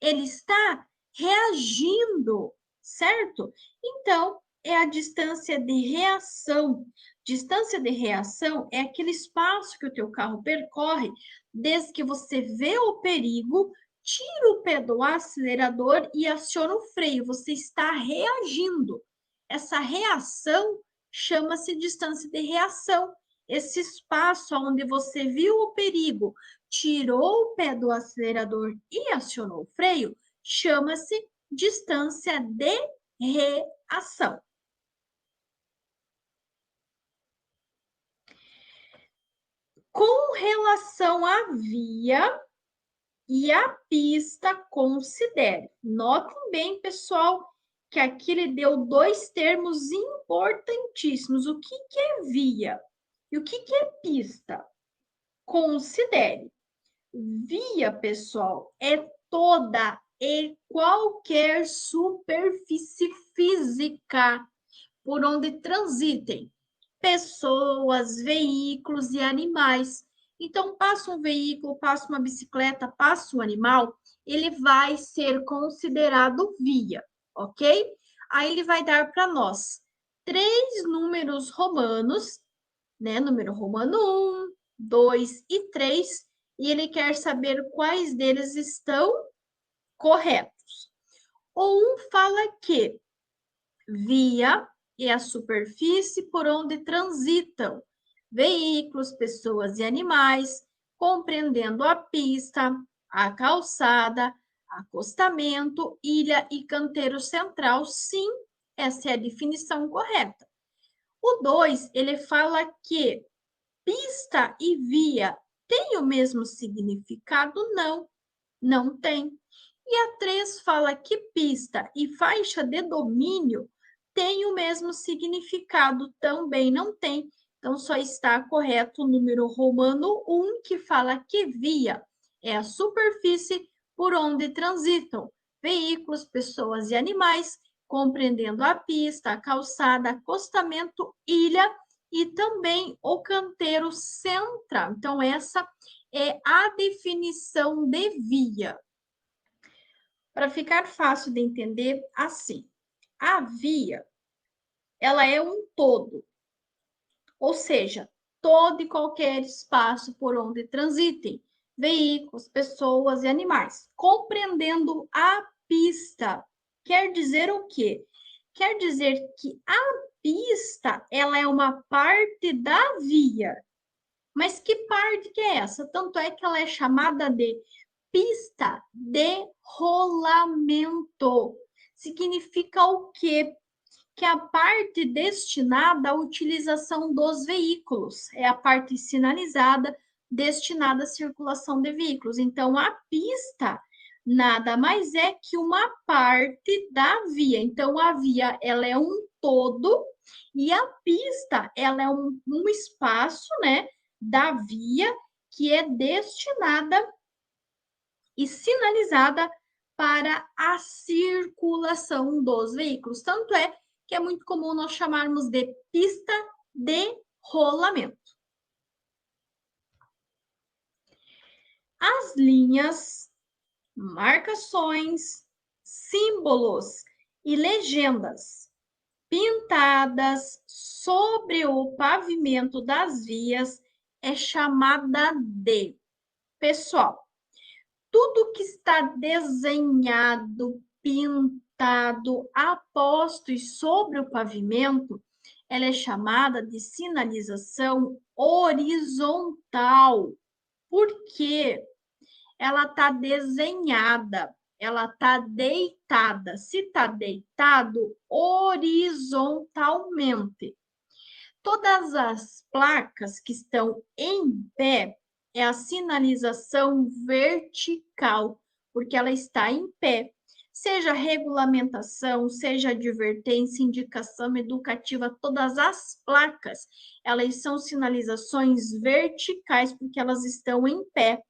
Ele está reagindo, certo? Então, é a distância de reação. Distância de reação é aquele espaço que o teu carro percorre desde que você vê o perigo, tira o pé do acelerador e aciona o freio. Você está reagindo. Essa reação chama-se distância de reação. Esse espaço onde você viu o perigo, tirou o pé do acelerador e acionou o freio, chama-se distância de reação. Com relação à via e à pista, considere. Notem bem, pessoal, que aqui ele deu dois termos importantíssimos. O que é via e o que é pista? Considere. Via, pessoal, é toda e qualquer superfície física por onde transitem pessoas, veículos e animais. Então, passa um veículo, passa uma bicicleta, passa um animal, ele vai ser considerado via, ok? Aí ele vai dar para nós três números romanos, né? Número romano 1, 2 e 3, e ele quer saber quais deles estão corretos. O 1 fala que via é a superfície por onde transitam veículos, pessoas e animais, compreendendo a pista, a calçada, acostamento, ilha e canteiro central. Sim, essa é a definição correta. O 2, ele fala que pista e via têm o mesmo significado? Não, não tem. E a 3 fala que pista e faixa de domínio têm o mesmo significado? Também não tem. Então, só está correto o número romano 1, que fala que via é a superfície por onde transitam veículos, pessoas e animais, compreendendo a pista, a calçada, acostamento, ilha e também o canteiro central. Então, essa é a definição de via. Para ficar fácil de entender, assim, a via, ela é um todo, ou seja, todo e qualquer espaço por onde transitem veículos, pessoas e animais, compreendendo a pista. Quer dizer o quê? Quer dizer que a pista, ela é uma parte da via. Mas que parte que é essa? Tanto é que ela é chamada de pista de rolamento. Significa o quê? Que a parte destinada à utilização dos veículos é a parte sinalizada destinada à circulação de veículos. Então, a pista nada mais é que uma parte da via. Então, a via ela é um todo e a pista ela é um espaço, né, da via que é destinada e sinalizada para a circulação dos veículos. Tanto é que é muito comum nós chamarmos de pista de rolamento. As linhas, marcações, símbolos e legendas pintadas sobre o pavimento das vias é chamada de, pessoal, tudo que está desenhado, pintado, aposto e sobre o pavimento, ela é chamada de sinalização horizontal. Por quê? Ela está desenhada, ela está deitada. Se está deitado, horizontalmente. Todas as placas que estão em pé é a sinalização vertical, porque ela está em pé. Seja regulamentação, seja advertência, indicação educativa, todas as placas, elas são sinalizações verticais, porque elas estão em pé.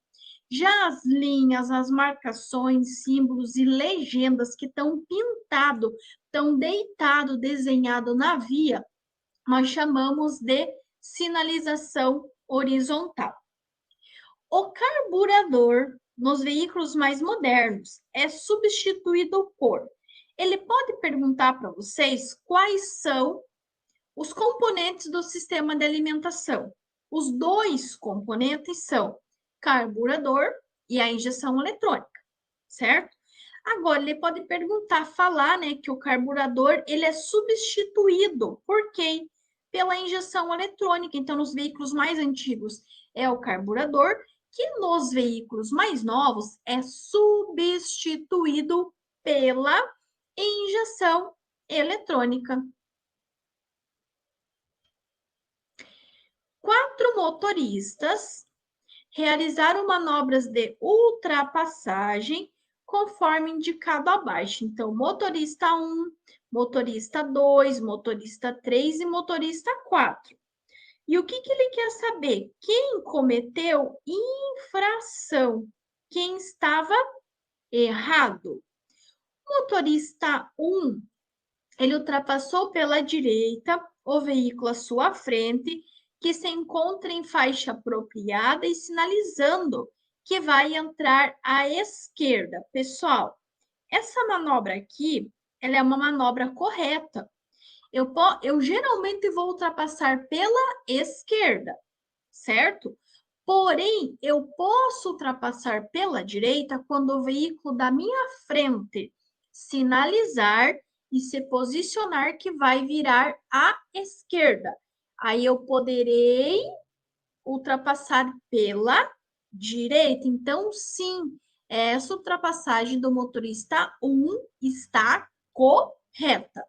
Já as linhas, as marcações, símbolos e legendas que estão pintado, estão deitado, desenhado na via, nós chamamos de sinalização horizontal. O carburador nos veículos mais modernos é substituído por. Ele pode perguntar para vocês quais são os componentes do sistema de alimentação. Os dois componentes são carburador e a injeção eletrônica, certo? Agora, ele pode perguntar, falar, né, que o carburador, ele é substituído. Por quê? Pela injeção eletrônica. Então, nos veículos mais antigos é o carburador, que nos veículos mais novos é substituído pela injeção eletrônica. 4 motoristas realizaram manobras de ultrapassagem conforme indicado abaixo. Então, motorista 1, motorista 2, motorista 3 e motorista 4. E o que ele quer saber? Quem cometeu infração? Quem estava errado? Motorista 1, ele ultrapassou pela direita o veículo à sua frente, que se encontra em faixa apropriada e sinalizando que vai entrar à esquerda. Pessoal, essa manobra aqui, ela é uma manobra correta. Eu geralmente vou ultrapassar pela esquerda, certo? Porém, eu posso ultrapassar pela direita quando o veículo da minha frente sinalizar e se posicionar que vai virar à esquerda. Aí eu poderei ultrapassar pela direita. Então, sim, essa ultrapassagem do motorista 1 está correta.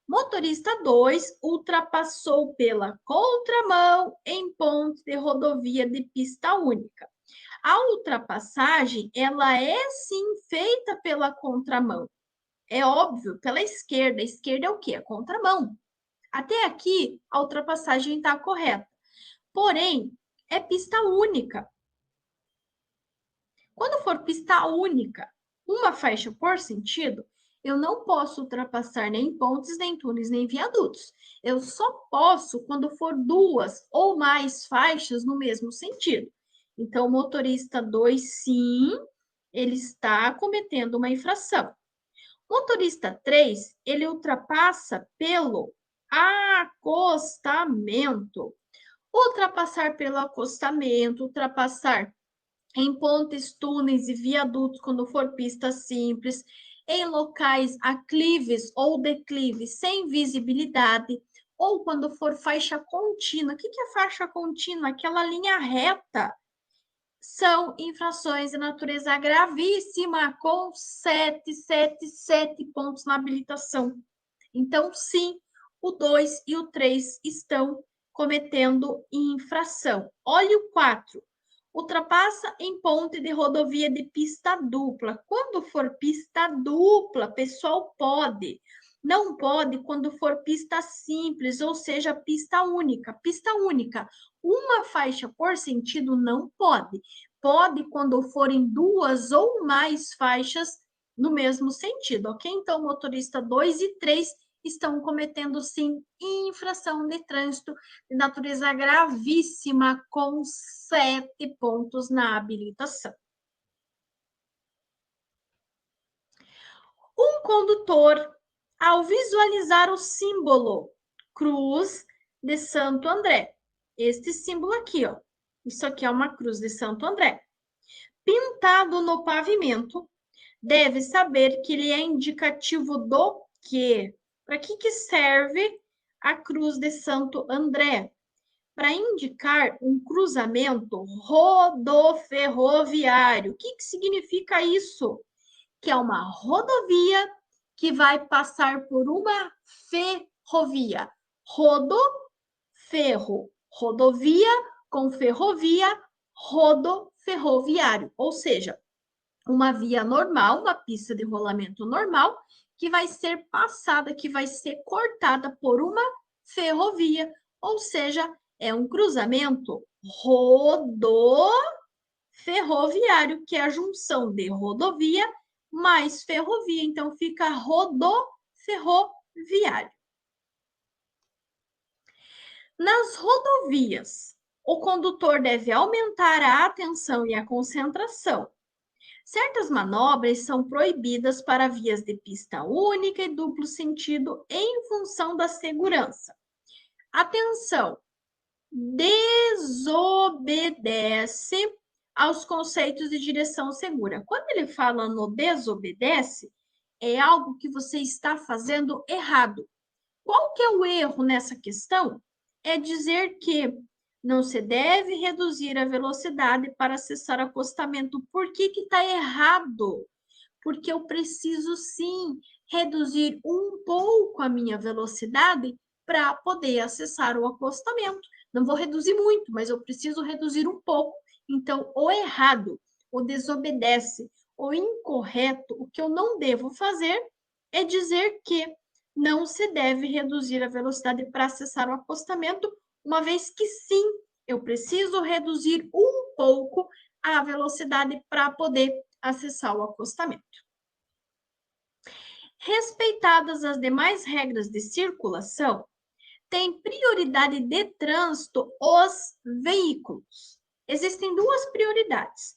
Motorista 2 ultrapassou pela contramão em ponte de rodovia de pista única. A ultrapassagem, ela é sim feita pela contramão. É óbvio, pela esquerda. A esquerda é o quê? A contramão. Até aqui, a ultrapassagem está correta. Porém, é pista única. Quando for pista única, uma faixa por sentido, eu não posso ultrapassar nem pontes, nem túneis, nem viadutos. Eu só posso quando for 2 ou mais faixas no mesmo sentido. Então, o motorista 2, sim, ele está cometendo uma infração. Motorista 3, ele ultrapassa pelo acostamento. Ultrapassar pelo acostamento, ultrapassar em pontes, túneis e viadutos, quando for pista simples, em locais aclives ou declives sem visibilidade, ou quando for faixa contínua. O que é faixa contínua? Aquela linha reta. São infrações de natureza gravíssima, com 777 pontos na habilitação. Então, sim, o 2 e o 3 estão cometendo infração. Olha o 4. Ultrapassa em ponte de rodovia de pista dupla. Quando for pista dupla, pessoal, pode. Não pode quando for pista simples, ou seja, pista única. Pista única, uma faixa por sentido não pode. Pode quando forem 2 ou mais faixas no mesmo sentido, ok? Então, motorista 2 e 3 estão cometendo, sim, infração de trânsito de natureza gravíssima, com 7 pontos na habilitação. Um condutor, ao visualizar o símbolo Cruz de Santo André, este símbolo aqui, ó, isso aqui é uma cruz de Santo André, pintado no pavimento, deve saber que ele é indicativo do quê? Para que serve a cruz de Santo André? Para indicar um cruzamento rodoferroviário. O que significa isso? Que é uma rodovia que vai passar por uma ferrovia. Rodo-ferro. Rodovia com ferrovia, rodoferroviário. Ou seja, uma via normal, uma pista de rolamento normal, que vai ser passada, que vai ser cortada por uma ferrovia. Ou seja, é um cruzamento rodoferroviário, que é a junção de rodovia mais ferrovia. Então, fica rodoferroviário. Nas rodovias O condutor deve aumentar a atenção e a concentração. Certas manobras são proibidas para vias de pista única e duplo sentido em função da segurança. Atenção! Desobedece aos conceitos de direção segura. Quando ele fala no desobedece, é algo que você está fazendo errado. Qual que é o erro nessa questão? É dizer que não se deve reduzir a velocidade para acessar acostamento. Por que que está errado? Porque eu preciso sim reduzir um pouco a minha velocidade para poder acessar o acostamento. Não vou reduzir muito, mas eu preciso reduzir um pouco. Então, o errado, o desobedece, o incorreto, o que eu não devo fazer é dizer que não se deve reduzir a velocidade para acessar o acostamento, uma vez que sim, eu preciso reduzir um pouco a velocidade para poder acessar o acostamento. Respeitadas as demais regras de circulação, tem prioridade de trânsito os veículos. Existem duas prioridades: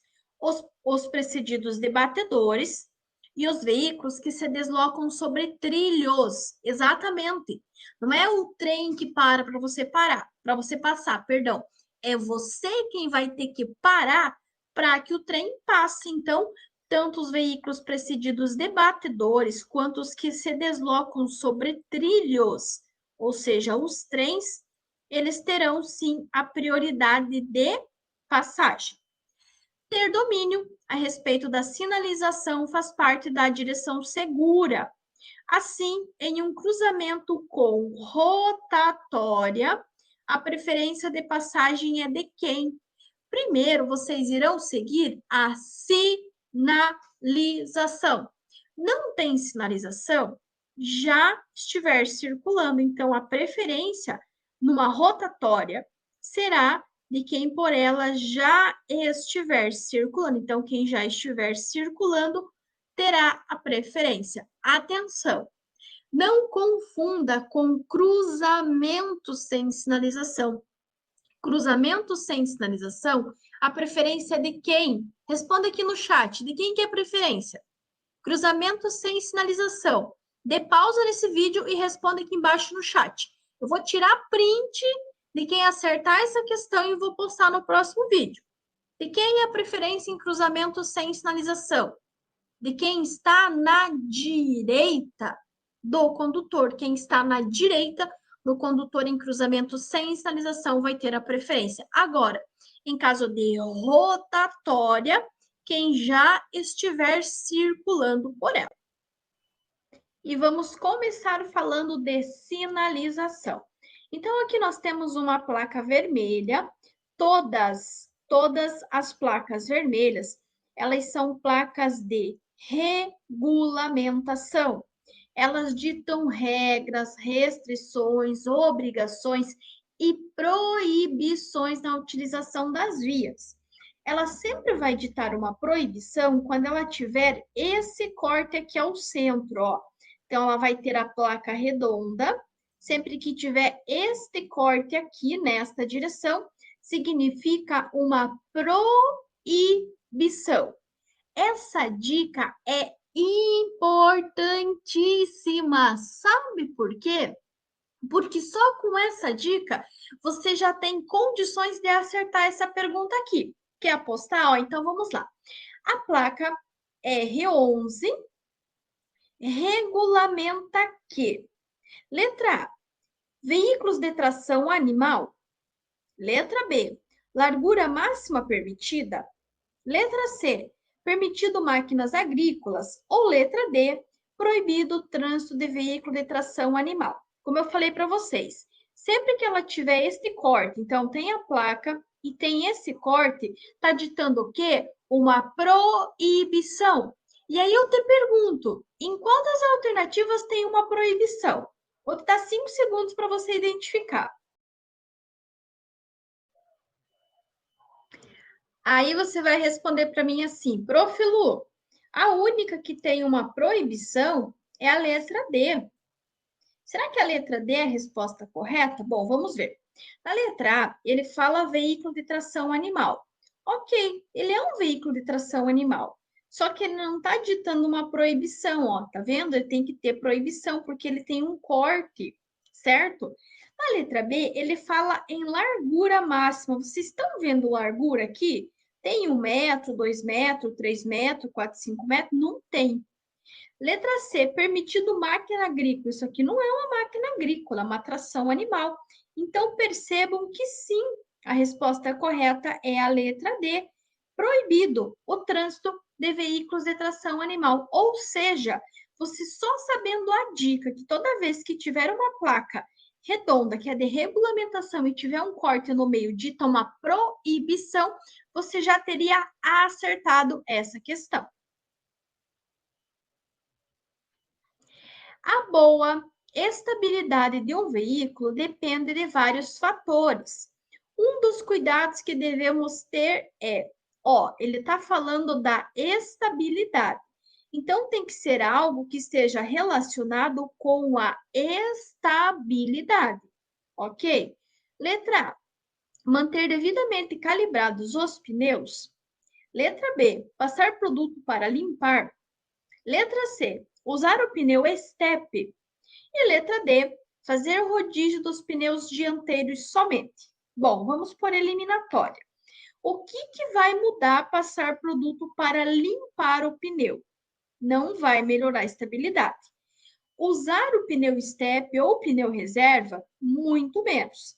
os precedidos de batedores e os veículos que se deslocam sobre trilhos. Exatamente. Não é o trem que para você parar, para você passar, perdão. É você quem vai ter que parar para que o trem passe. Então, tanto os veículos precedidos de batedores quanto os que se deslocam sobre trilhos, ou seja, os trens, eles terão sim a prioridade de passagem. Ter domínio a respeito da sinalização faz parte da direção segura. Assim, em um cruzamento com rotatória, a preferência de passagem é de quem? Primeiro, vocês irão seguir a sinalização. Não tem sinalização? Já estiver circulando, então a preferência numa rotatória será de quem por ela já estiver circulando. Então, quem já estiver circulando terá a preferência. Atenção! Não confunda com cruzamento sem sinalização. Cruzamento sem sinalização, a preferência é de quem? Responda aqui no chat. De quem que é a preferência? Cruzamento sem sinalização. Dê pausa nesse vídeo e responda aqui embaixo no chat. Eu vou tirar print de quem acertar essa questão e vou postar no próximo vídeo. De quem é a preferência em cruzamento sem sinalização? De quem está na direita do condutor. Quem está na direita do condutor em cruzamento sem sinalização vai ter a preferência. Agora, em caso de rotatória, quem já estiver circulando por ela. E vamos começar falando de sinalização. Então, aqui nós temos uma placa vermelha. Todas as placas vermelhas, elas são placas de regulamentação. Elas ditam regras, restrições, obrigações e proibições na utilização das vias. Ela sempre vai ditar uma proibição quando ela tiver esse corte aqui ao centro, ó. Então, ela vai ter a placa redonda. Sempre que tiver este corte aqui, nesta direção, significa uma proibição. Essa dica é importantíssima. Sabe por quê? Porque só com essa dica, você já tem condições de acertar essa pergunta aqui. Quer apostar? Ó, então, vamos lá. A placa R11 regulamenta que? Letra A, veículos de tração animal. Letra B, largura máxima permitida. Letra C, permitido máquinas agrícolas. Ou letra D, proibido o trânsito de veículo de tração animal. Como eu falei para vocês, sempre que ela tiver este corte, então tem a placa e tem esse corte, está ditando o quê? Uma proibição. E aí eu te pergunto, em quantas alternativas tem uma proibição? Vou te dar 5 segundos para você identificar. Aí você vai responder para mim assim, Prof. Lu, a única que tem uma proibição é a letra D. Será que a letra D é a resposta correta? Bom, vamos ver. Na letra A, ele fala veículo de tração animal. Ok, ele é um veículo de tração animal. Só que ele não está ditando uma proibição, ó, tá vendo? Ele tem que ter proibição, porque ele tem um corte, certo? Na letra B, ele fala em largura máxima. Vocês estão vendo largura aqui? Tem 1 metro, 2 metros, 3 metros, 4, 5 metros? Não tem. Letra C, permitido máquina agrícola. Isso aqui não é uma máquina agrícola, é uma tração animal. Então, percebam que sim, a resposta correta é a letra D. Proibido o trânsito de veículos de tração animal. Ou seja, você só sabendo a dica que toda vez que tiver uma placa redonda, que é de regulamentação, e tiver um corte no meio dita uma proibição, você já teria acertado essa questão. A boa estabilidade de um veículo depende de vários fatores. Um dos cuidados que devemos ter é, ele está falando da estabilidade. Então, tem que ser algo que esteja relacionado com a estabilidade, ok? Letra A, manter devidamente calibrados os pneus. Letra B, passar produto para limpar. Letra C, usar o pneu estepe. E letra D, fazer o rodízio dos pneus dianteiros somente. Bom, vamos por eliminatória. O que vai mudar passar produto para limpar o pneu? Não vai melhorar a estabilidade. Usar o pneu estepe ou pneu reserva? Muito menos.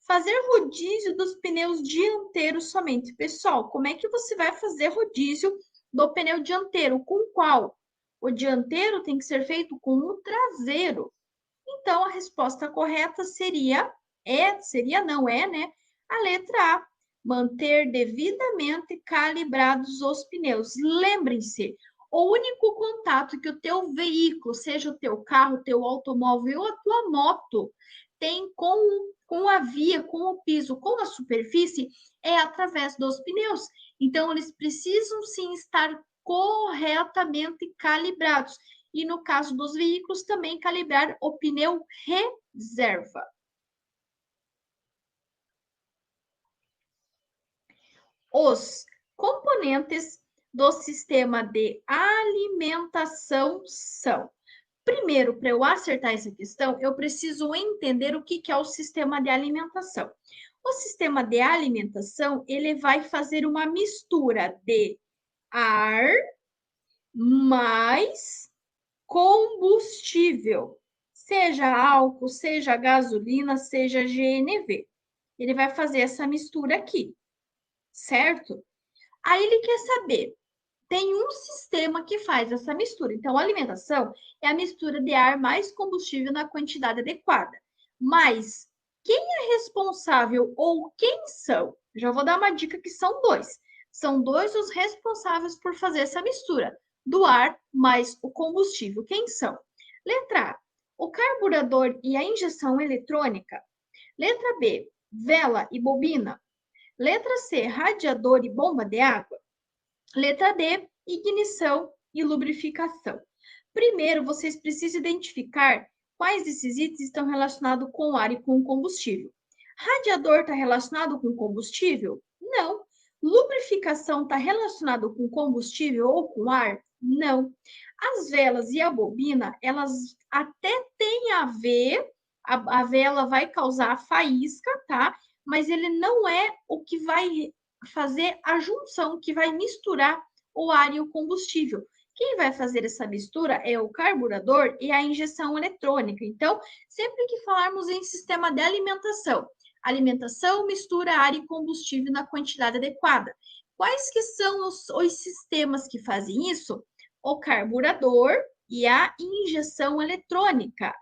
Fazer rodízio dos pneus dianteiros somente. Pessoal, como é que você vai fazer rodízio do pneu dianteiro? Com qual? O dianteiro tem que ser feito com o traseiro. Então, a resposta correta né? A letra A, manter devidamente calibrados os pneus. Lembrem-se, o único contato que o teu veículo, seja o teu carro, o teu automóvel ou a tua moto, tem com a via, com o piso, com a superfície, é através dos pneus. Então, eles precisam sim estar corretamente calibrados. E no caso dos veículos, também calibrar o pneu reserva. Os componentes do sistema de alimentação são. Primeiro, para eu acertar essa questão, eu preciso entender o que é o sistema de alimentação. O sistema de alimentação, ele vai fazer uma mistura de ar mais combustível, seja álcool, seja gasolina, seja GNV. Ele vai fazer essa mistura aqui, certo? Aí ele quer saber, tem um sistema que faz essa mistura. Então, a alimentação é a mistura de ar mais combustível na quantidade adequada. Mas quem é responsável ou quem são? Já vou dar uma dica que são dois. São dois os responsáveis por fazer essa mistura do ar mais o combustível. Quem são? Letra A, o carburador e a injeção eletrônica. Letra B, vela e bobina. Letra C, radiador e bomba de água. Letra D, ignição e lubrificação. Primeiro, vocês precisam identificar quais desses itens estão relacionados com o ar e com o combustível. Radiador está relacionado com combustível? Não. Lubrificação está relacionado com combustível ou com ar? Não. As velas e a bobina, elas até têm a ver, a vela vai causar faísca, tá? Mas ele não é o que vai fazer a junção, que vai misturar o ar e o combustível. Quem vai fazer essa mistura é o carburador e a injeção eletrônica. Então, sempre que falarmos em sistema de alimentação mistura ar e combustível na quantidade adequada. Quais que são os sistemas que fazem isso? O carburador e a injeção eletrônica,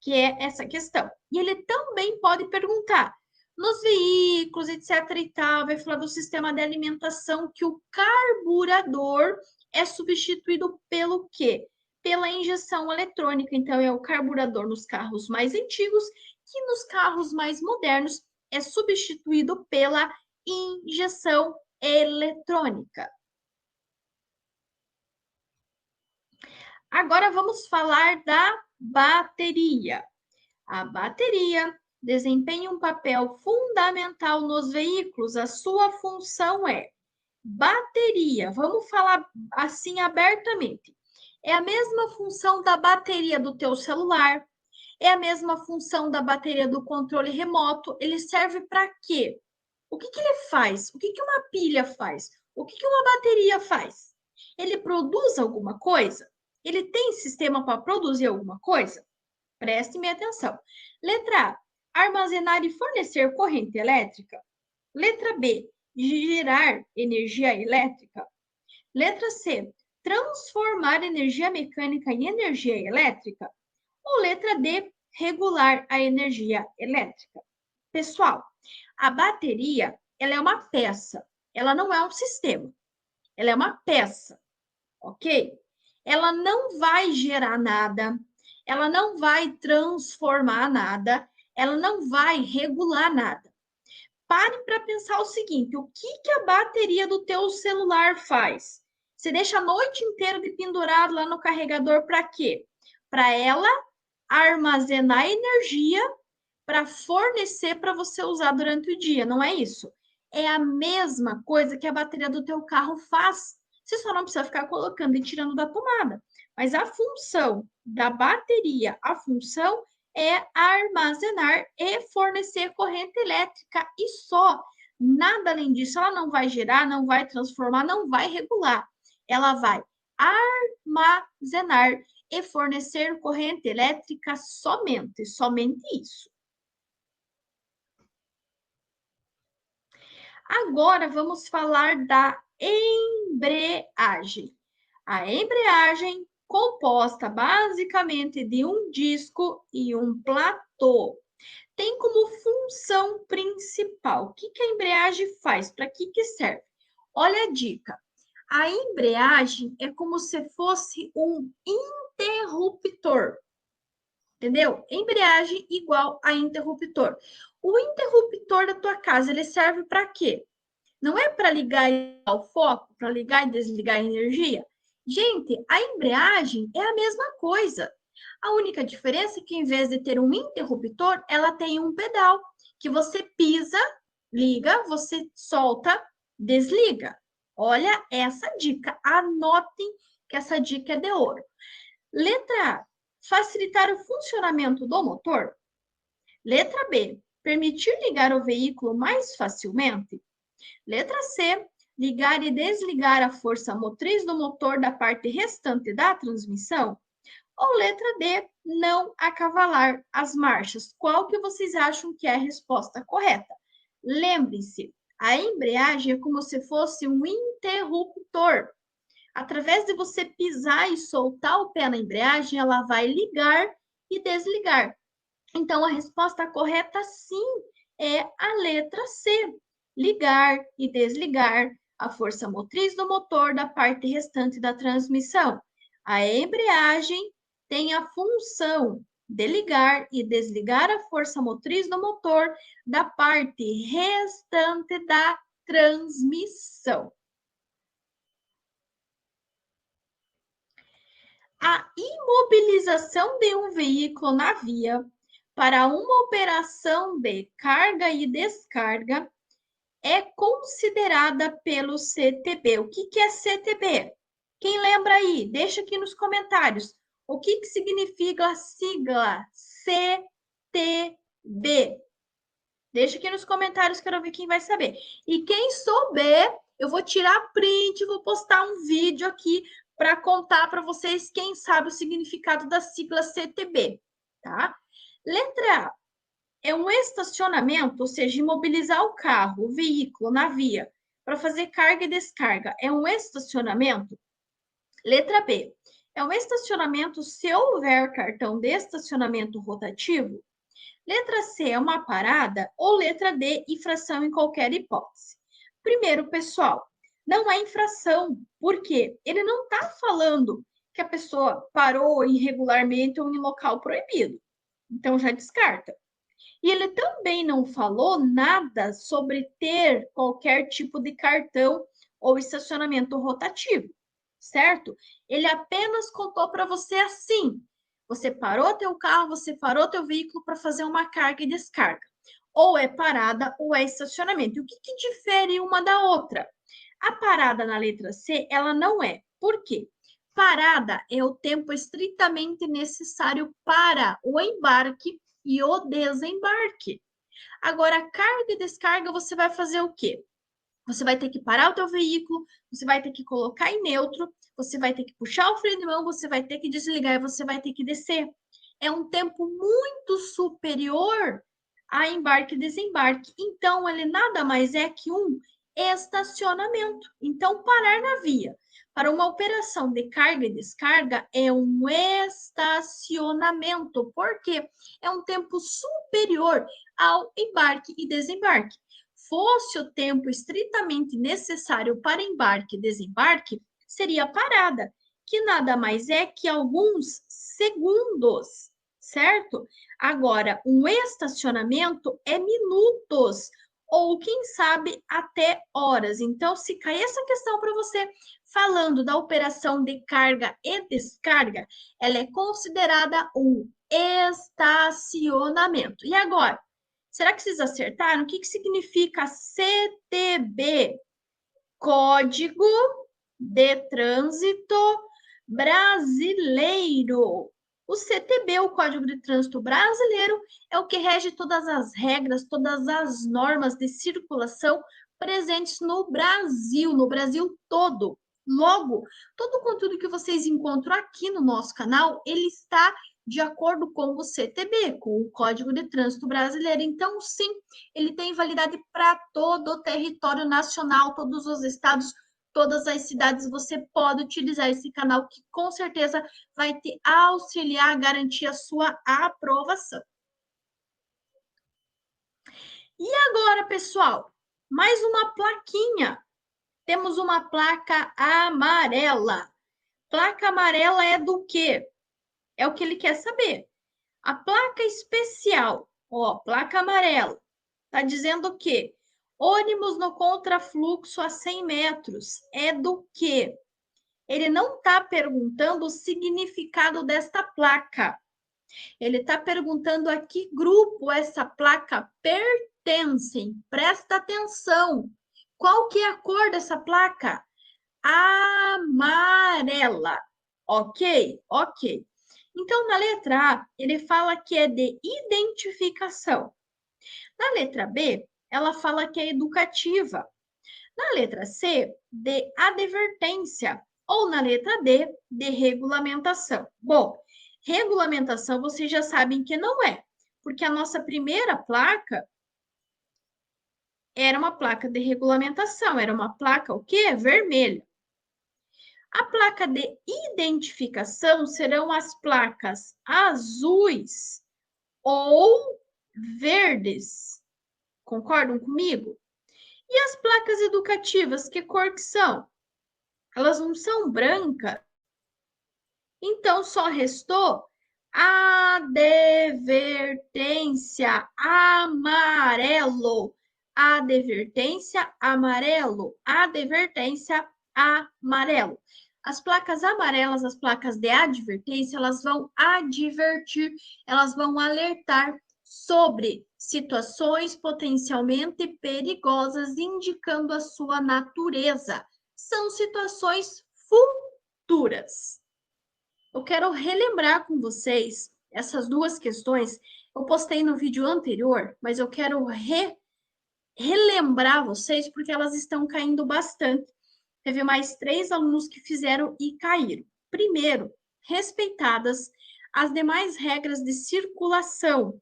que é essa questão. E ele também pode perguntar, nos veículos, etc e tal, vai falar do sistema de alimentação, que o carburador é substituído pelo quê? Pela injeção eletrônica. Então, é o carburador nos carros mais antigos, que nos carros mais modernos é substituído pela injeção eletrônica. Agora vamos falar da bateria. A bateria desempenha um papel fundamental nos veículos. A sua função é bateria. Vamos falar assim abertamente. É a mesma função da bateria do teu celular, é a mesma função da bateria do controle remoto. Ele serve para quê? O que que ele faz? O que que uma pilha faz? O que que uma bateria faz? Ele produz alguma coisa? Ele tem sistema para produzir alguma coisa? Preste-me atenção. Letra A, armazenar e fornecer corrente elétrica. Letra B, gerar energia elétrica. Letra C, transformar energia mecânica em energia elétrica. Ou letra D, regular a energia elétrica. Pessoal, a bateria, ela é uma peça, ela não é um sistema. Ela é uma peça, ok? Ela não vai gerar nada, ela não vai transformar nada, ela não vai regular nada. Pare para pensar o seguinte, o que que a bateria do teu celular faz? Você deixa a noite inteira de pendurado lá no carregador para quê? Para ela armazenar energia para fornecer para você usar durante o dia, não é isso? É a mesma coisa que a bateria do teu carro faz. Você só não precisa ficar colocando e tirando da tomada. Mas a função da bateria, a função é armazenar e fornecer corrente elétrica e só. Nada além disso, ela não vai gerar, não vai transformar, não vai regular. Ela vai armazenar e fornecer corrente elétrica somente, somente isso. Agora vamos falar da embreagem. A embreagem, composta basicamente de um disco e um platô, tem como função principal. O que que a embreagem faz? Para que que serve? Olha a dica. A embreagem é como se fosse um interruptor. Entendeu? Embreagem igual a interruptor. O interruptor da tua casa, ele serve para quê? Não é para ligar o foco, para ligar e desligar a energia? Gente, a embreagem é a mesma coisa. A única diferença é que, em vez de ter um interruptor, ela tem um pedal que você pisa, liga, você solta, desliga. Olha essa dica. Anotem que essa dica é de ouro. Letra A, facilitar o funcionamento do motor. Letra B, permitir ligar o veículo mais facilmente. Letra C, ligar e desligar a força motriz do motor da parte restante da transmissão. Ou letra D, não acavalar as marchas. Qual que vocês acham que é a resposta correta? Lembre-se, a embreagem é como se fosse um interruptor. Através de você pisar e soltar o pé na embreagem, ela vai ligar e desligar. Então, a resposta correta, sim, é a letra C. Ligar e desligar a força motriz do motor da parte restante da transmissão. A embreagem tem a função de ligar e desligar a força motriz do motor da parte restante da transmissão. A imobilização de um veículo na via para uma operação de carga e descarga é considerada pelo CTB. O que é CTB? Quem lembra aí? Deixa aqui nos comentários. O que significa a sigla CTB? Deixa aqui nos comentários, quero ver quem vai saber. E quem souber, eu vou tirar print, vou postar um vídeo aqui para contar para vocês quem sabe o significado da sigla CTB, tá? Letra A é um estacionamento, ou seja, imobilizar o carro, o veículo na via para fazer carga e descarga. É um estacionamento. Letra B é um estacionamento se houver cartão de estacionamento rotativo. Letra C é uma parada ou letra D, infração em qualquer hipótese. Primeiro, pessoal, não é infração, porque ele não está falando que a pessoa parou irregularmente ou em local proibido. Então, já descarta. E ele também não falou nada sobre ter qualquer tipo de cartão ou estacionamento rotativo, certo? Ele apenas contou para você assim: Você parou teu carro, você parou teu veículo para fazer uma carga e descarga. Ou é parada ou é estacionamento. E o que difere uma da outra? A parada na letra C, ela não é. Por quê? Parada é o tempo estritamente necessário para o embarque e o desembarque. Agora, carga e descarga, você vai fazer o quê? Você vai ter que parar o teu veículo, você vai ter que colocar em neutro, você vai ter que puxar o freio de mão, você vai ter que desligar e você vai ter que descer. É um tempo muito superior a embarque e desembarque. Então, ele nada mais é que um estacionamento. Então, parar na via para uma operação de carga e descarga é um estacionamento, porque é um tempo superior ao embarque e desembarque. Fosse o tempo estritamente necessário para embarque e desembarque, seria parada, que nada mais é que alguns segundos, certo? Agora, um estacionamento é minutos, ou quem sabe até horas. Então, se cair essa questão para você, falando da operação de carga e descarga, ela é considerada um estacionamento. E agora, será que vocês acertaram? O que significa CTB? Código de Trânsito Brasileiro. O CTB, o Código de Trânsito Brasileiro, é o que rege todas as regras, todas as normas de circulação presentes no Brasil todo. Logo, todo o conteúdo que vocês encontram aqui no nosso canal, ele está de acordo com o CTB, com o Código de Trânsito Brasileiro. Então, sim, ele tem validade para todo o território nacional, todos os estados, todas as cidades. Você pode utilizar esse canal que com certeza vai te auxiliar a garantir a sua aprovação. E agora, pessoal, mais uma plaquinha. Temos uma placa amarela. Placa amarela é do quê? É o que ele quer saber. A placa especial, ó, placa amarela, tá dizendo o quê? Ônibus no contrafluxo a 100 metros. É do quê? Ele não está perguntando o significado desta placa. Ele está perguntando a que grupo essa placa pertence. Presta atenção. Qual que é a cor dessa placa? Amarela. Ok? Ok. Então, na letra A, ele fala que é de identificação. Na letra B, ela fala que é educativa. Na letra C, de advertência. Ou na letra D, de regulamentação. Bom, regulamentação vocês já sabem que não é, porque a nossa primeira placa era uma placa de regulamentação, era uma placa o quê? Vermelha. A placa de identificação serão as placas azuis ou verdes. Concordam comigo? E as placas educativas, que cor que são? Elas não são brancas. Então, só restou advertência amarelo. Advertência amarelo. Advertência amarelo. As placas amarelas, as placas de advertência, elas vão advertir, elas vão alertar sobre situações potencialmente perigosas, indicando a sua natureza. São situações futuras. Eu quero relembrar com vocês essas duas questões. Eu postei no vídeo anterior, mas eu quero relembrar vocês porque elas estão caindo bastante. Teve mais 3 alunos que fizeram e caíram. Primeiro, respeitadas as demais regras de circulação.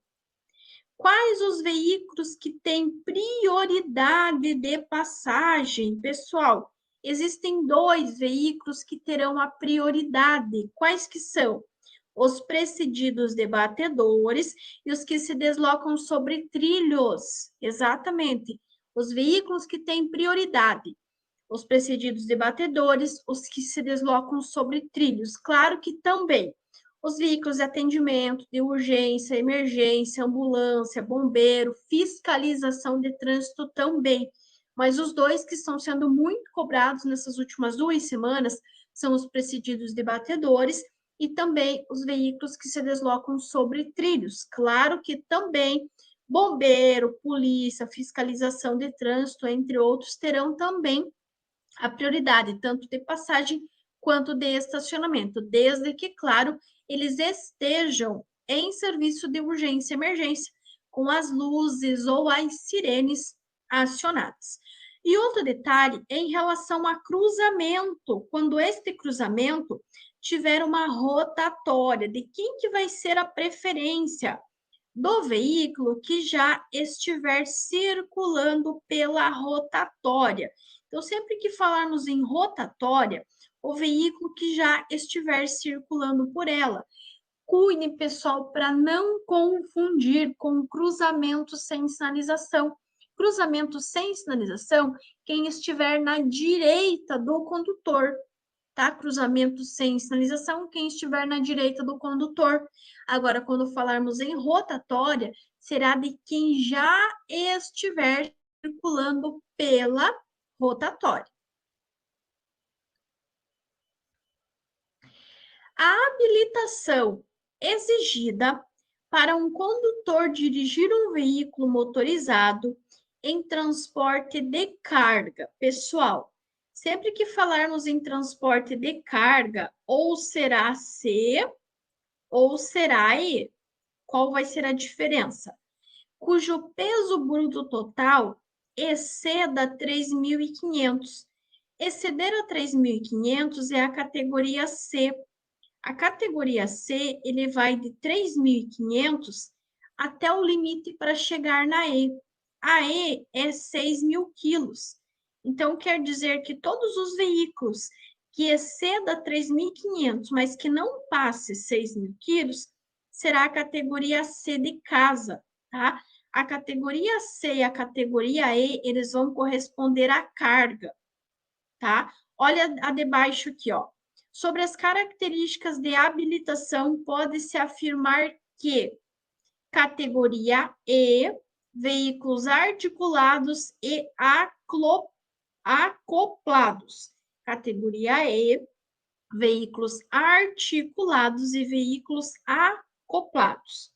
Quais os veículos que têm prioridade de passagem? Pessoal, existem 2 veículos que terão a prioridade. Quais que são? Os precedidos de batedores e os que se deslocam sobre trilhos. Exatamente. Os veículos que têm prioridade. Os precedidos de batedores, os que se deslocam sobre trilhos. Claro que também os veículos de atendimento, de urgência, emergência, ambulância, bombeiro, fiscalização de trânsito também. Mas os 2 que estão sendo muito cobrados nessas últimas 2 semanas são os precedidos de batedores e também os veículos que se deslocam sobre trilhos. Claro que também bombeiro, polícia, fiscalização de trânsito, entre outros, terão também a prioridade, tanto de passagem quanto de estacionamento, desde que, claro, eles estejam em serviço de urgência e emergência, com as luzes ou as sirenes acionadas. E outro detalhe em relação a cruzamento, quando este cruzamento tiver uma rotatória, de quem que vai ser a preferência do veículo que já estiver circulando pela rotatória. Então, sempre que falarmos em rotatória, o veículo que já estiver circulando por ela. Cuide, pessoal, para não confundir com cruzamento sem sinalização. Cruzamento sem sinalização, quem estiver na direita do condutor, tá? Cruzamento sem sinalização, quem estiver na direita do condutor. Agora, quando falarmos em rotatória, será de quem já estiver circulando pela rotatória. A habilitação exigida para um condutor dirigir um veículo motorizado em transporte de carga. Pessoal, sempre que falarmos em transporte de carga, ou será C ou será E. Qual vai ser a diferença? Cujo peso bruto total exceda 3.500. Exceder a 3.500 é a categoria C. A categoria C, ele vai de 3.500 até o limite para chegar na E. A E é 6.000 quilos. Então, quer dizer que todos os veículos que exceda 3.500, mas que não passe 6.000 quilos, será a categoria C de casa, tá? A categoria C e a categoria E, eles vão corresponder à carga, tá? Olha a de baixo aqui, ó. Sobre as características de habilitação, pode-se afirmar que categoria E, veículos articulados e acoplados. Categoria E, veículos articulados e veículos acoplados.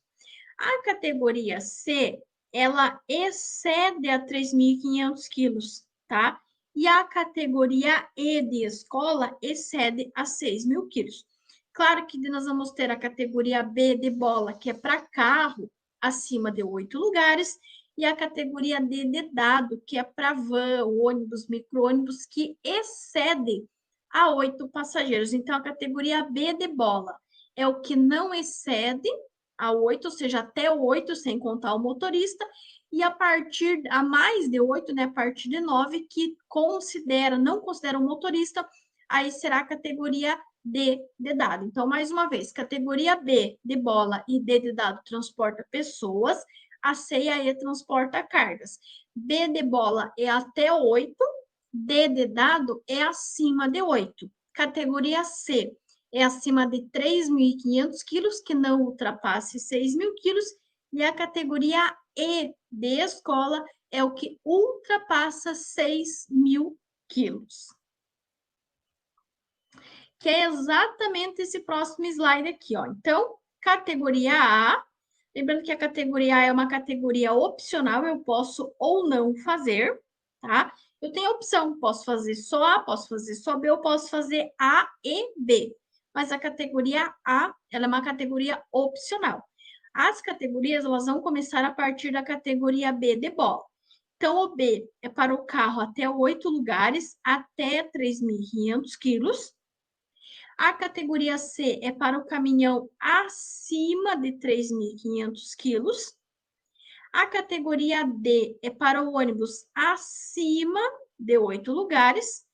A categoria C, ela excede a 3.500 quilos, tá? E a categoria E de escola excede a 6.000 quilos. Claro que nós vamos ter a categoria B de bola, que é para carro acima de 8 lugares, e a categoria D de dado, que é para van, ônibus, micro-ônibus, que excede a 8 passageiros. Então, a categoria B de bola é o que não excede a 8, ou seja, até 8, sem contar o motorista, e a mais de 8, né, a partir de 9, que não considera o motorista, aí será a categoria D de dado. Então, mais uma vez, categoria B de bola e D de dado transporta pessoas, a C e a E transporta cargas. B de bola é até 8, D de dado é acima de 8. Categoria C é acima de 3.500 quilos, que não ultrapasse 6.000 quilos, e a categoria E de escola é o que ultrapassa 6.000 quilos. Que é exatamente esse próximo slide aqui, ó. Então, categoria A, lembrando que a categoria A é uma categoria opcional, eu posso ou não fazer, tá? Eu tenho a opção, posso fazer só A, posso fazer só B, eu posso fazer A e B. Mas a categoria A, ela é uma categoria opcional. As categorias, elas vão começar a partir da categoria B de bola. Então, o B é para o carro até 8 lugares, até 3.500 quilos. A categoria C é para o caminhão acima de 3.500 quilos. A categoria D é para o ônibus acima de 8 lugares.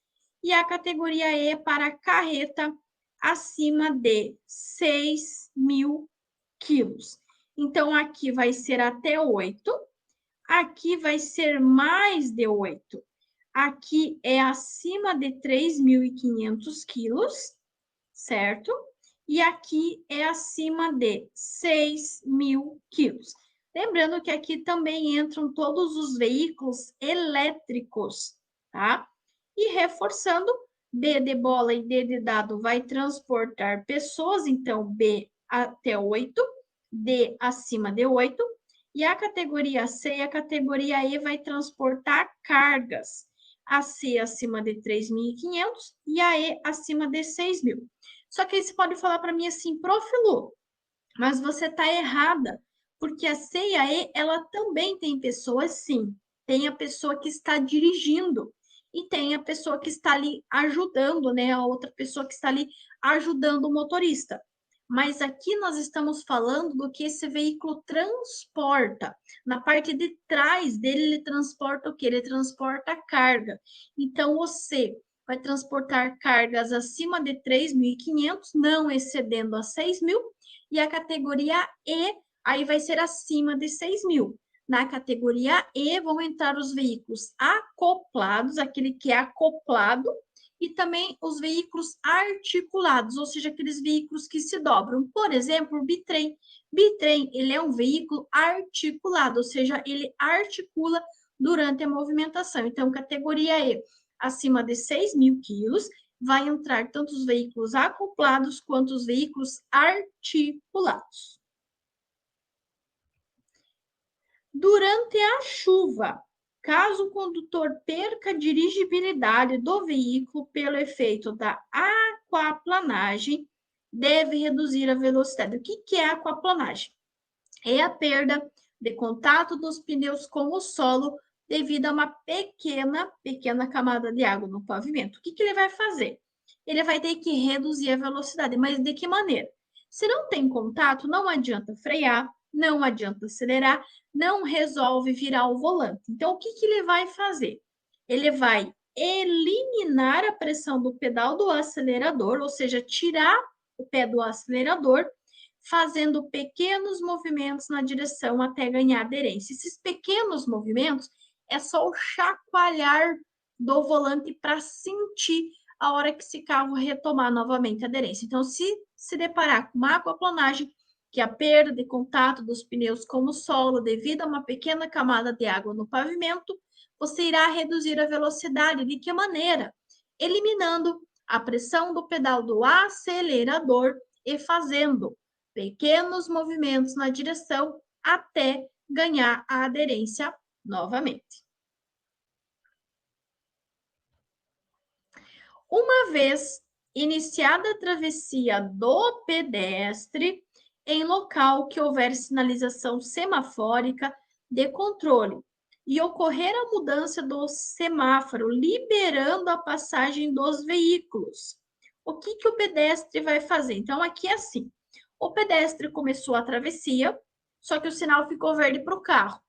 E a categoria E é para a carreta acima de 6.000 quilos. Então, aqui vai ser até 8. Aqui vai ser mais de 8. Aqui é acima de 3.500 quilos, certo? E aqui é acima de 6.000 quilos. Lembrando que aqui também entram todos os veículos elétricos, tá? E reforçando, B de bola e D de dado vai transportar pessoas, então B até 8, D acima de 8. E a categoria C e a categoria E vai transportar cargas. A C acima de 3.500 e a E acima de 6.000. Só que aí você pode falar para mim assim, Prof. Lu, mas você está errada, porque a C e a E, ela também tem pessoas, sim. Tem a pessoa que está dirigindo e tem a pessoa que está ali ajudando, né? A outra pessoa que está ali ajudando o motorista. Mas aqui nós estamos falando do que esse veículo transporta. Na parte de trás dele, ele transporta o quê? Ele transporta carga. Então, você vai transportar cargas acima de 3.500, não excedendo a 6.000, e a categoria E, aí vai ser acima de 6.000. Na categoria E vão entrar os veículos acoplados, aquele que é acoplado, e também os veículos articulados, ou seja, aqueles veículos que se dobram. Por exemplo, o bitrem. Bitrem, ele é um veículo articulado, ou seja, ele articula durante a movimentação. Então, categoria E, acima de 6.000 quilos, vai entrar tanto os veículos acoplados quanto os veículos articulados. Durante a chuva, caso o condutor perca a dirigibilidade do veículo pelo efeito da aquaplanagem, deve reduzir a velocidade. O que é aquaplanagem? É a perda de contato dos pneus com o solo devido a uma pequena camada de água no pavimento. O que ele vai fazer? Ele vai ter que reduzir a velocidade, mas de que maneira? Se não tem contato, não adianta frear, não adianta acelerar, não resolve virar o volante. Então, o que ele vai fazer? Ele vai eliminar a pressão do pedal do acelerador, ou seja, tirar o pé do acelerador, fazendo pequenos movimentos na direção até ganhar aderência. Esses pequenos movimentos é só o chacoalhar do volante para sentir a hora que esse carro retomar novamente a aderência. Então, se deparar com uma aquaplanagem, que é a perda de contato dos pneus com o solo devido a uma pequena camada de água no pavimento, você irá reduzir a velocidade. De que maneira? Eliminando a pressão do pedal do acelerador e fazendo pequenos movimentos na direção até ganhar a aderência novamente. Uma vez iniciada a travessia do pedestre, em local que houver sinalização semafórica de controle e ocorrer a mudança do semáforo, liberando a passagem dos veículos, o que o pedestre vai fazer? Então, aqui é assim, o pedestre começou a travessia, só que o sinal ficou verde para o carro.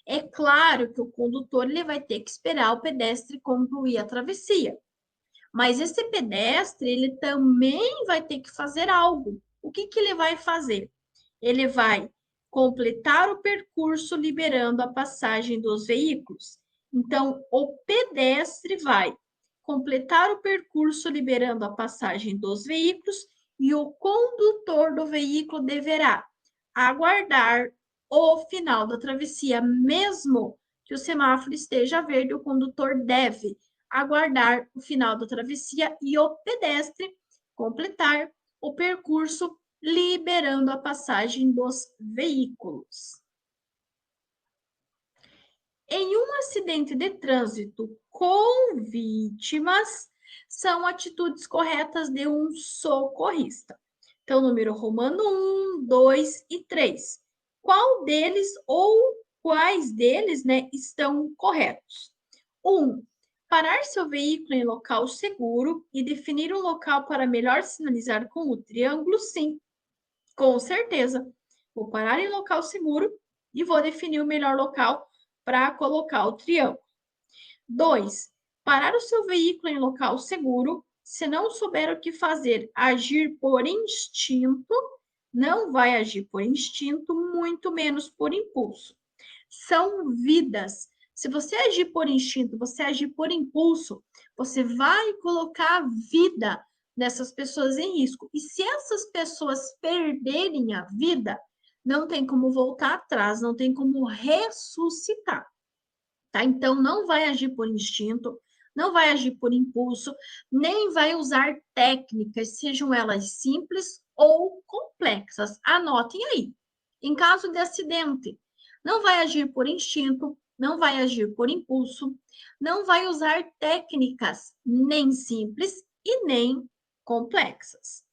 É claro que o condutor ele vai ter que esperar o pedestre concluir a travessia. Mas esse pedestre, ele também vai ter que fazer algo. O que ele vai fazer? Ele vai completar o percurso liberando a passagem dos veículos. Então, o pedestre vai completar o percurso liberando a passagem dos veículos e o condutor do veículo deverá aguardar o final da travessia, mesmo que o semáforo esteja verde, o condutor deve aguardar o final da travessia e o pedestre completar o percurso, liberando a passagem dos veículos. Em um acidente de trânsito com vítimas, são atitudes corretas de um socorrista. Então, número romano 1, 2 e 3. Qual deles ou quais deles, né, estão corretos? 1. Parar seu veículo em local seguro e definir um local para melhor sinalizar com o triângulo, sim. Com certeza. Vou parar em local seguro e vou definir o melhor local para colocar o triângulo. 2. Parar o seu veículo em local seguro. Se não souber o que fazer, agir por instinto, não vai agir por instinto, muito menos por impulso. São vidas. Se você agir por instinto, você agir por impulso, você vai colocar a vida dessas pessoas em risco. E se essas pessoas perderem a vida, não tem como voltar atrás, não tem como ressuscitar. Tá? Então, não vai agir por instinto, não vai agir por impulso, nem vai usar técnicas, sejam elas simples ou complexas. Anotem aí. Em caso de acidente, não vai agir por instinto, não vai agir por impulso, não vai usar técnicas nem simples e nem complexas.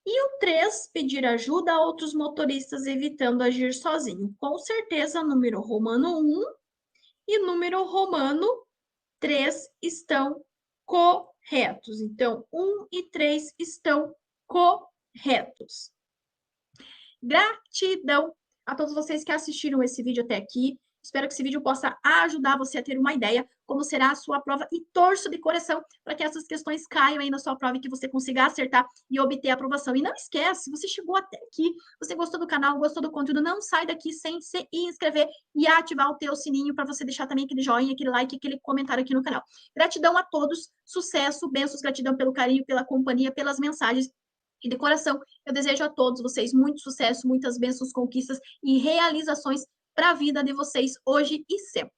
E o 3, pedir ajuda a outros motoristas evitando agir sozinho. Com certeza, número romano 1 e número romano 3 estão corretos. Então, 1 e 3 estão corretos. Gratidão a todos vocês que assistiram esse vídeo até aqui. Espero que esse vídeo possa ajudar você a ter uma ideia como será a sua prova e torço de coração para que essas questões caiam aí na sua prova e que você consiga acertar e obter a aprovação. E não esquece, se você chegou até aqui, você gostou do canal, gostou do conteúdo, não sai daqui sem se inscrever e ativar o teu sininho para você deixar também aquele joinha, aquele like, aquele comentário aqui no canal. Gratidão a todos, sucesso, bênçãos, gratidão pelo carinho, pela companhia, pelas mensagens. E de coração, eu desejo a todos vocês muito sucesso, muitas bênçãos, conquistas e realizações para a vida de vocês hoje e sempre.